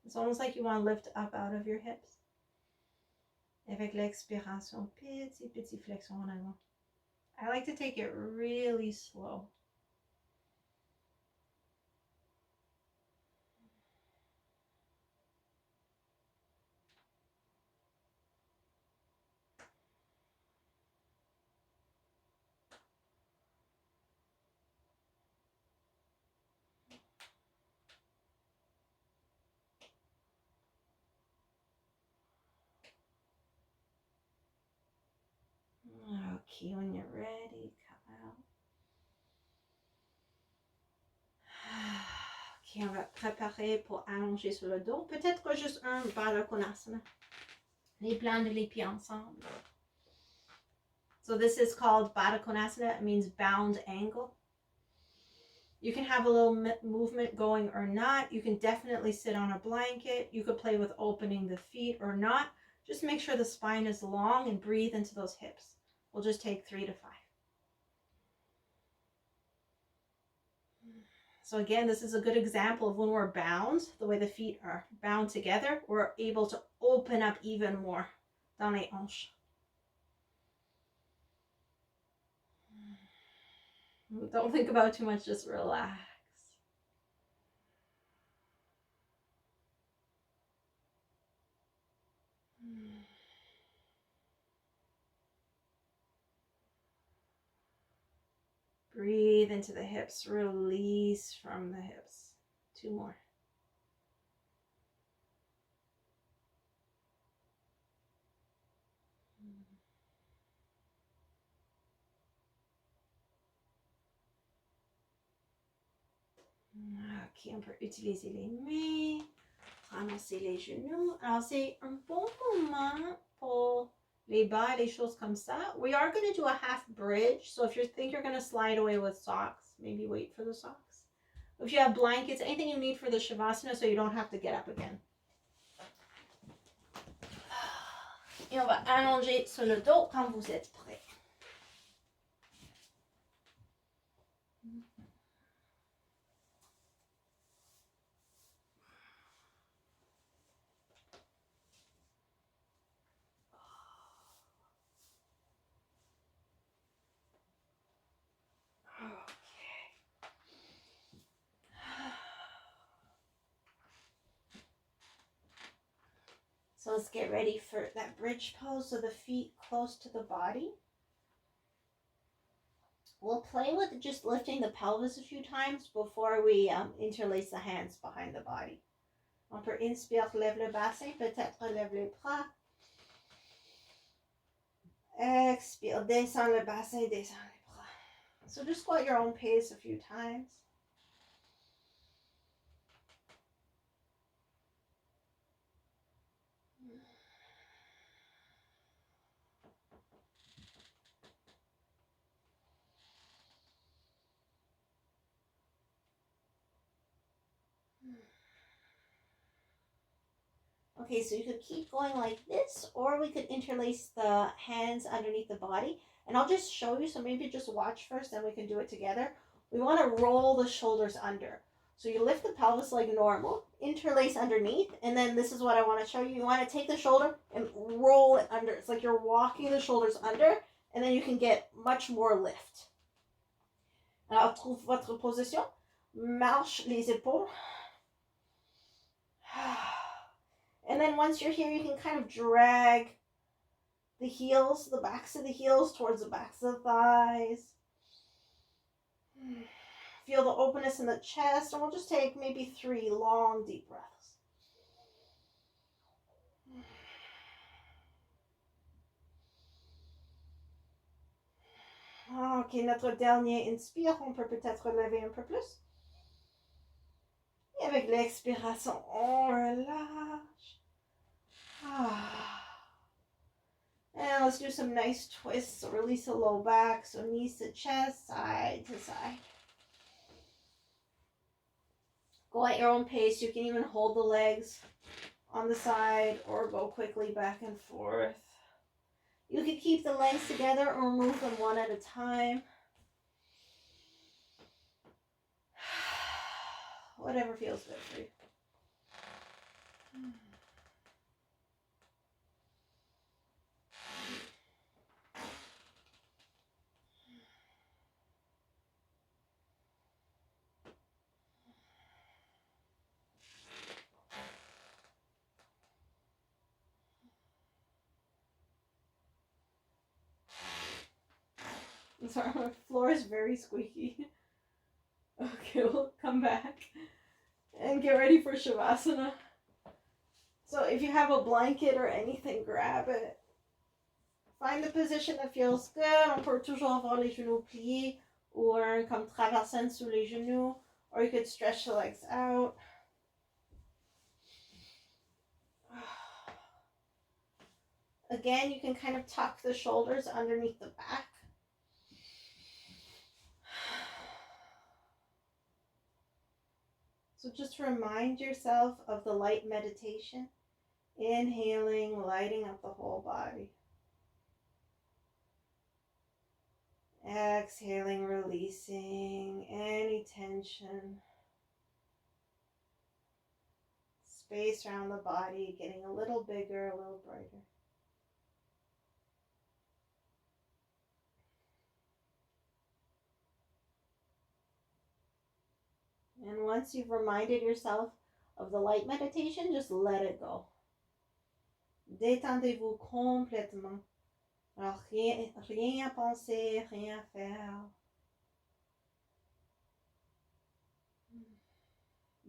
It's almost like you want to lift up out of your hips. Avec l'expiration, petite flexion en avant. I like to take it really slow. Ok, when you're ready, come out. Ok, on va préparer pour allonger sur le dos. Peut-être juste un Batakonasana. Les plans de les pieds ensemble. So this is called Batakonasana. It means bound angle. You can have a little movement going or not. You can definitely sit on a blanket. You could play with opening the feet or not. Just make sure the spine is long and breathe into those hips. We'll just take 3 to 5. So again, this is a good example of when we're bound, the way the feet are bound together, we're able to open up even more dans les hanches. Don't think about too much, just relax. Breathe into the hips. Release from the hips. 2 more. Ok, on peut utiliser les mains, ramasser les genoux. Alors, c'est un bon moment pour les bas, les choses comme ça. We are going to do a half bridge. So if you think you're going to slide away with socks, maybe wait for the socks. If you have blankets, anything you need for the Shavasana so you don't have to get up again. Et on va allonger sur le dos quand vous êtes prêts. So let's get ready for that bridge pose. So the feet close to the body. We'll play with just lifting the pelvis a few times before we interlace the hands behind the body. On peut inspire, lève le bassin, peut-être lève les bras. Expire, descend le bassin, descend les bras. So just go at your own pace a few times. Okay, so you could keep going like this, or we could interlace the hands underneath the body. And I'll just show you, so maybe just watch first, then we can do it together. We want to roll the shoulders under. So you lift the pelvis like normal, interlace underneath, and then this is what I want to show you. You want to take the shoulder and roll it under. It's like you're walking the shoulders under, and then you can get much more lift. Alors, trouve votre position. Marche les épaules. And then once you're here, you can kind of drag the heels, the backs of the heels towards the backs of the thighs. Feel the openness in the chest, and we'll just take maybe 3 long, deep breaths. Ok, notre dernier inspire, on peut peut-être lever un peu plus. Et avec l'expiration, on relâche. And let's do some nice twists. So release the low back. So knees to chest, side to side. Go at your own pace. You can even hold the legs on the side or go quickly back and forth. You can keep the legs together or move them one at a time. Whatever feels good for you. I'm sorry, my floor is very squeaky. Okay, we'll come back and get ready for Shavasana. So if you have a blanket or anything, grab it. Find the position that feels good. On peut toujours avoir les genoux pliés ou comme traversine sous les genoux. Or you could stretch the legs out. Again, you can kind of tuck the shoulders underneath the back. So just remind yourself of the light meditation. Inhaling, lighting up the whole body. Exhaling, releasing any tension. Space around the body, getting a little bigger, a little brighter. And once you've reminded yourself of the light meditation, just let it go. Détendez-vous complètement. Alors, rien à penser, rien à faire.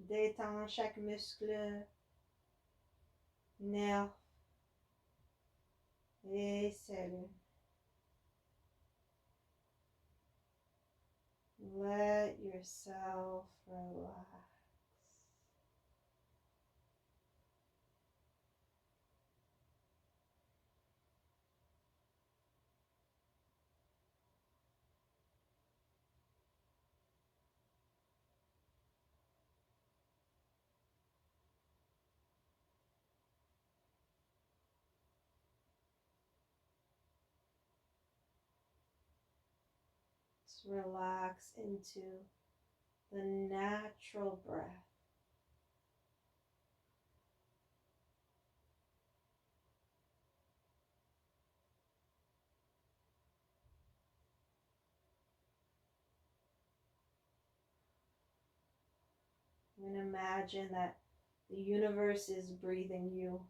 Détends chaque muscle, nerf et cellule. Let yourself relax. Just relax into the natural breath. And imagine that the universe is breathing you.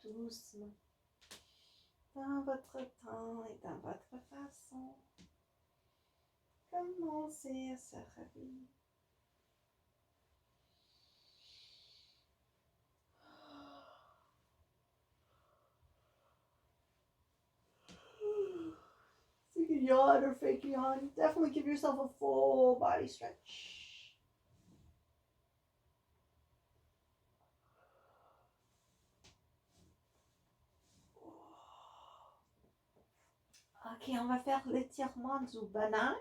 Doucement. Dans votre temps et dans votre façon. Commencez à se réveiller. Take a yawn or fake yawn. Definitely give yourself a full body stretch. Ok, on va faire l'étirement du banane.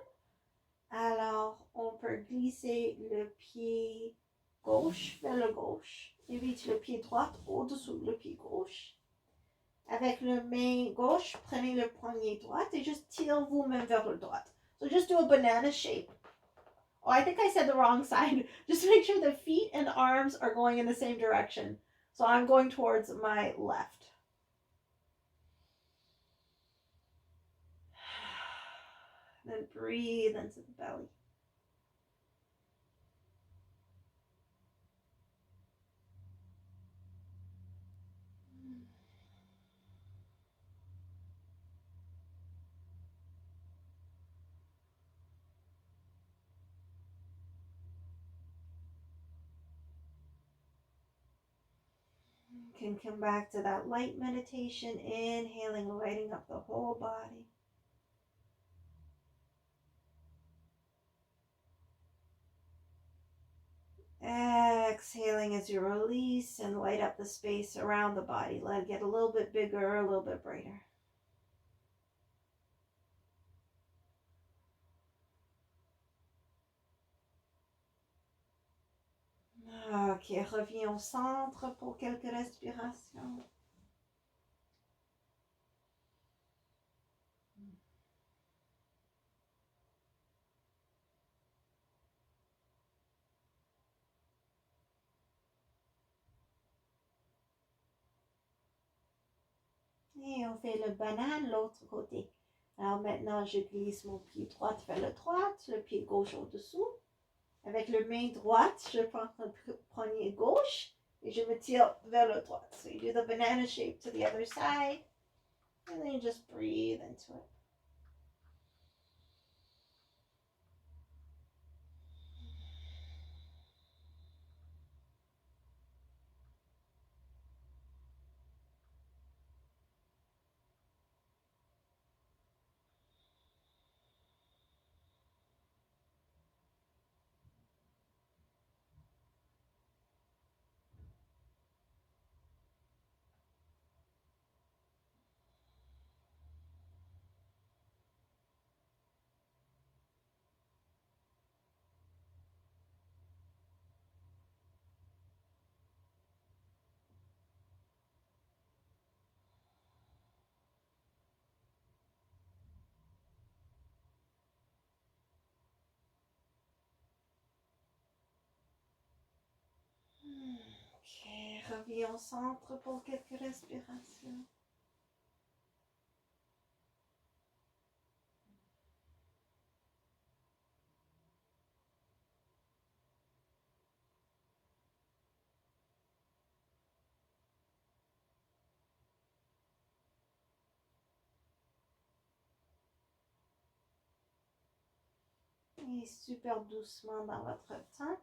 Alors, on peut glisser le pied gauche vers le gauche. Évite le pied droit au-dessous le pied gauche. Avec le main gauche, prenez le poignet droit et juste tirez vous-même vers le droit. So just do a banana shape. Oh, I think I said the wrong side. Just make sure the feet and arms are going in the same direction. So I'm going towards my left. Then breathe into the belly. You can come back to that light meditation, inhaling, lighting up the whole body. Exhaling as you release and light up the space around the body. Let it get a little bit bigger, a little bit brighter. Ok, reviens au centre pour quelques respirations. Et on fait le banane l'autre côté. Alors maintenant, je glisse mon pied droit vers le droit, le pied gauche au-dessous. Avec le main droite, je prends le poignet gauche et je me tire vers le droit. So you do the banana shape to the other side. And then you just breathe into it. Ok, reviens au centre pour quelques respirations. Et super doucement dans votre temps,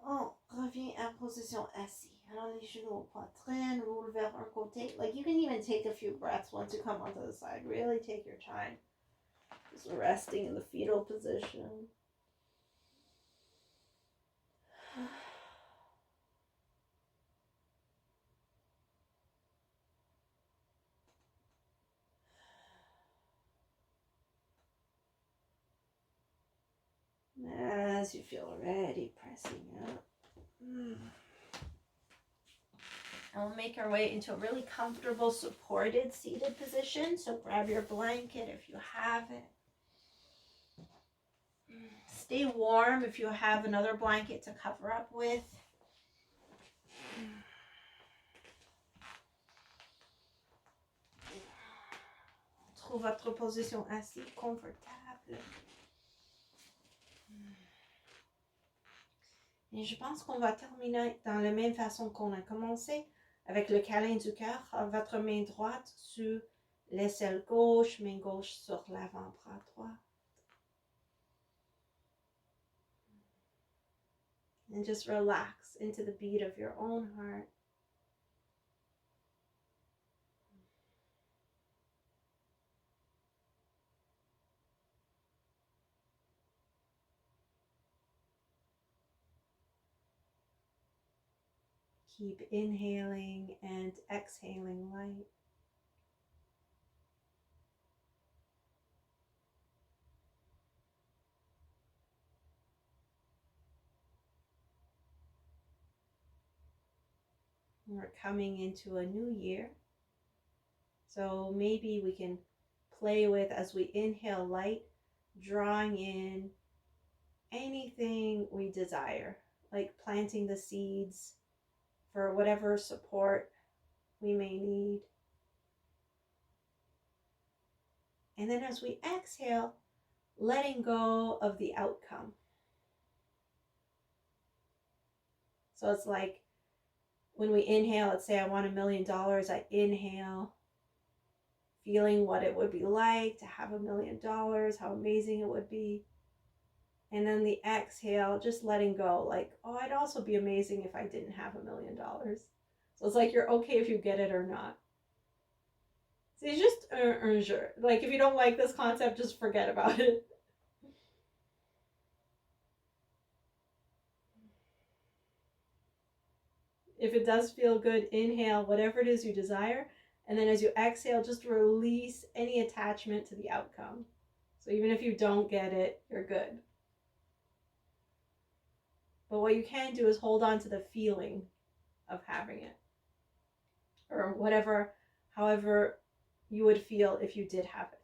on revient en position assise. Alors les genoux au poitrine, roule vers un côté. Like you can even take a few breaths once you come onto the side. Really take your time. Just resting in the fetal position. As you feel ready, pressing up. And we'll make our way into a really comfortable, supported, seated position. So grab your blanket if you have it. Stay warm if you have another blanket to cover up with. Trouve votre position assise confortable. Et je pense qu'on va terminer dans la même façon qu'on a commencé, avec le câlin du cœur, votre main droite sur l'aisselle gauche, main gauche sur l'avant-bras droit. And just relax into the beat of your own heart. Keep inhaling and exhaling light. We're coming into a new year. So maybe we can play with, as we inhale light, drawing in anything we desire, like planting the seeds for whatever support we may need. And then as we exhale, letting go of the outcome. So it's like when we inhale, let's say I want $1 million, I inhale, feeling what it would be like to have $1 million, how amazing it would be. And then the exhale, just letting go, like, oh, I'd also be amazing if I didn't have $1 million. So it's like you're okay if you get it or not. So it's just un jeu. Like, if you don't like this concept, just forget about it. If it does feel good, inhale whatever it is you desire. And then as you exhale, just release any attachment to the outcome. So even if you don't get it, you're good. But what you can do is hold on to the feeling of having it. Or whatever, however you would feel if you did have it.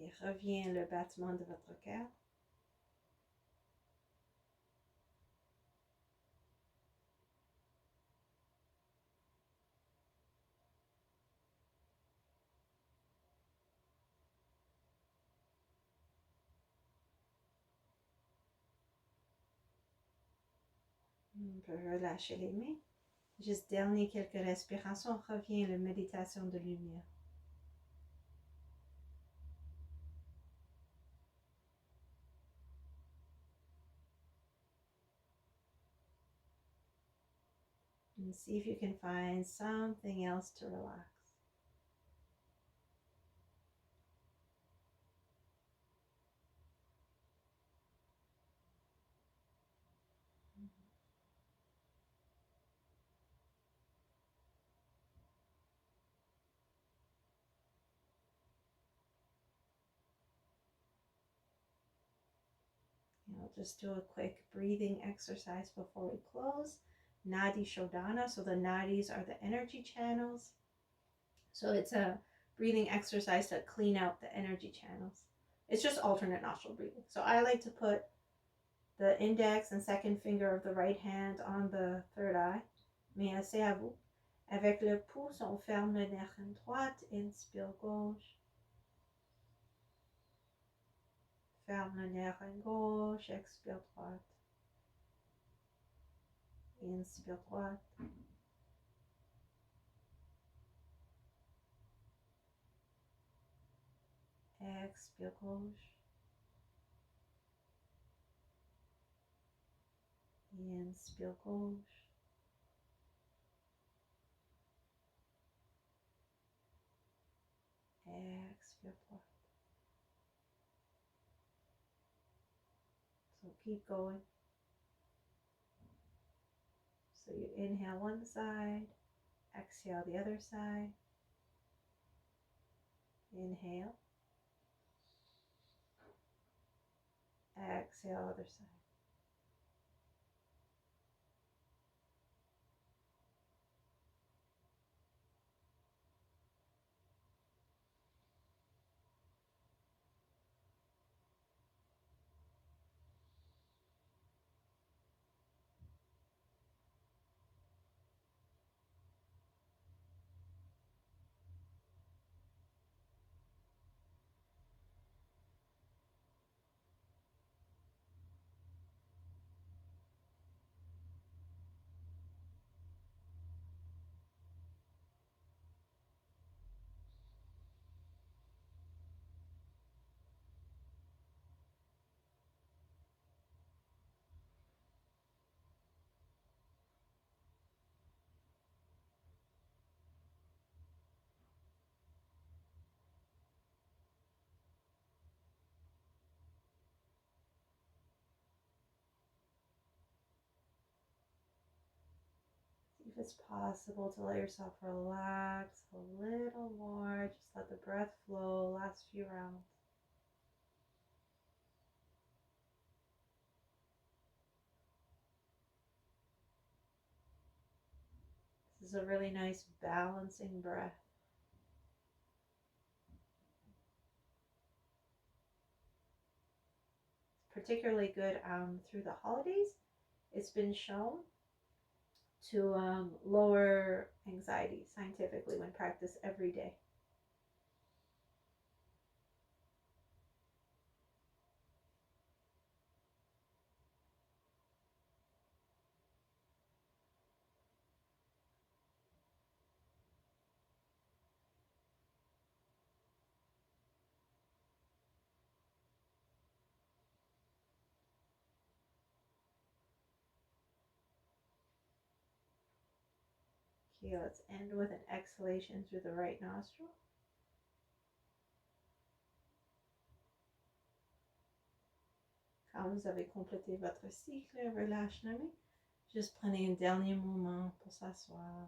Et revient le battement de votre cœur. On peut relâcher les mains. Juste dernier quelques respirations, revient la méditation de lumière. And see if you can find something else to relax. I'll just do a quick breathing exercise before we close. Nadi Shodhana. So the nadis are the energy channels. So it's a breathing exercise to clean out the energy channels. It's just alternate nostril breathing. So I like to put the index and second finger of the right hand on the third eye. Mais c'est à vous. Avec le pouce, on ferme le narine droite, inspire gauche. Ferme le narine gauche, expire droite. Inspire droite. Expire gauche. Inspire gauche. Expire droite. So keep going. So you inhale one side, exhale the other side. Inhale. Exhale, other side. If it's possible to let yourself relax a little more, just let the breath flow, last few rounds. This is a really nice balancing breath. It's particularly good through the holidays. It's been shown to lower anxiety scientifically when practiced every day. Okay, let's end with an exhalation through the right nostril. Quand vous avez complété votre cycle, relâche la main. Juste prenez un dernier moment pour s'asseoir.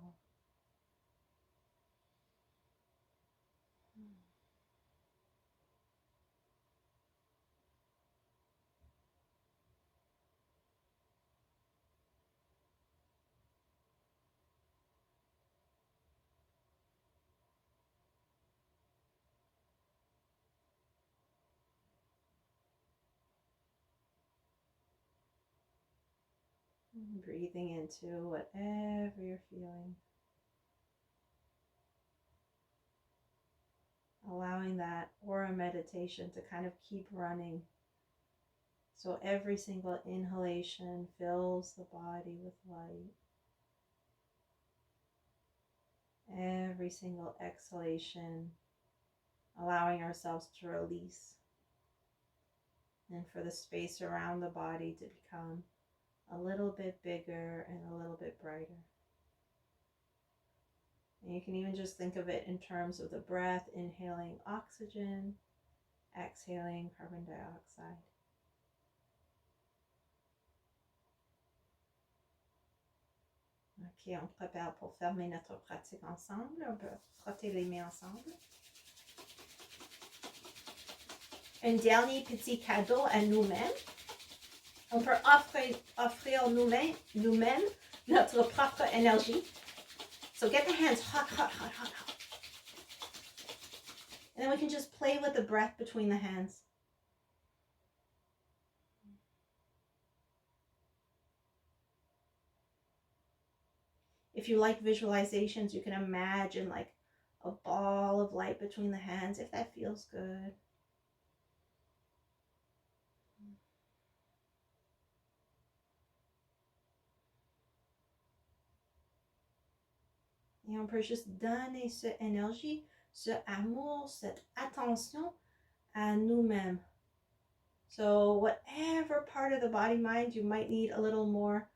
Breathing into whatever you're feeling. Allowing that aura meditation to kind of keep running. So every single inhalation fills the body with light. Every single exhalation, allowing ourselves to release and for the space around the body to become a little bit bigger and a little bit brighter. And you can even just think of it in terms of the breath, inhaling oxygen, exhaling carbon dioxide. Ok, on prépare pour fermer notre pratique ensemble. On peut frotter les mains ensemble. Un dernier petit cadeau à nous-mêmes. On peut offrir nous-mêmes notre propre énergie. So get the hands hot, hot, hot, hot, hot. And then we can just play with the breath between the hands. If you like visualizations, you can imagine like a ball of light between the hands, if that feels good. Et on peut juste donner cette énergie, ce amour, cette attention à nous-mêmes. So whatever part of the body mind you might need a little more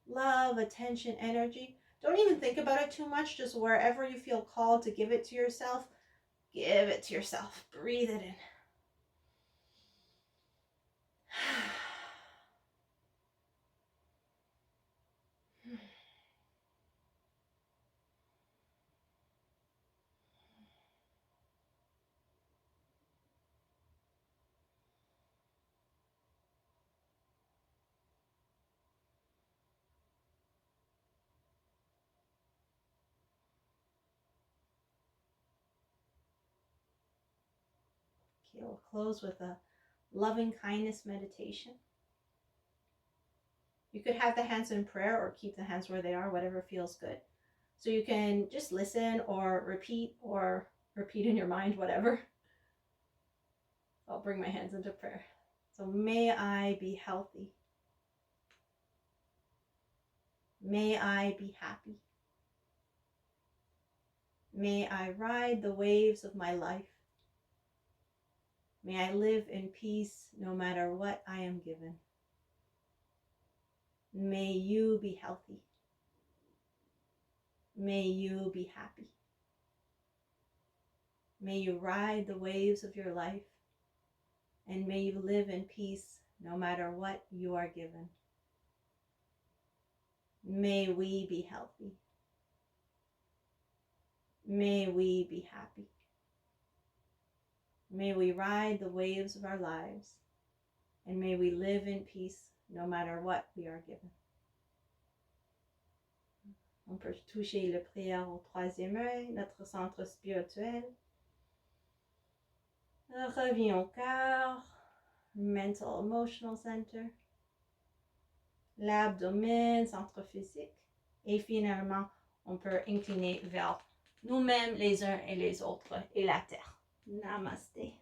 love, attention, energy, don't even think about it too much. Just wherever you feel called to give it to yourself, give it to yourself. Breathe it in. Okay, we'll close with a loving kindness meditation. You could have the hands in prayer or keep the hands where they are, whatever feels good. So you can just listen or repeat in your mind, whatever. I'll bring my hands into prayer. So may I be healthy. May I be happy. May I ride the waves of my life. May I live in peace no matter what I am given. May you be healthy. May you be happy. May you ride the waves of your life, and may you live in peace no matter what you are given. May we be healthy. May we be happy. May we ride the waves of our lives, and may we live in peace no matter what we are given. On peut toucher la prière au troisième œil, notre centre spirituel. Reviens au cœur, mental emotional center, l'abdomen, centre physique. Et finalement, on peut incliner vers nous-mêmes, les uns et les autres, et la terre. Namaste.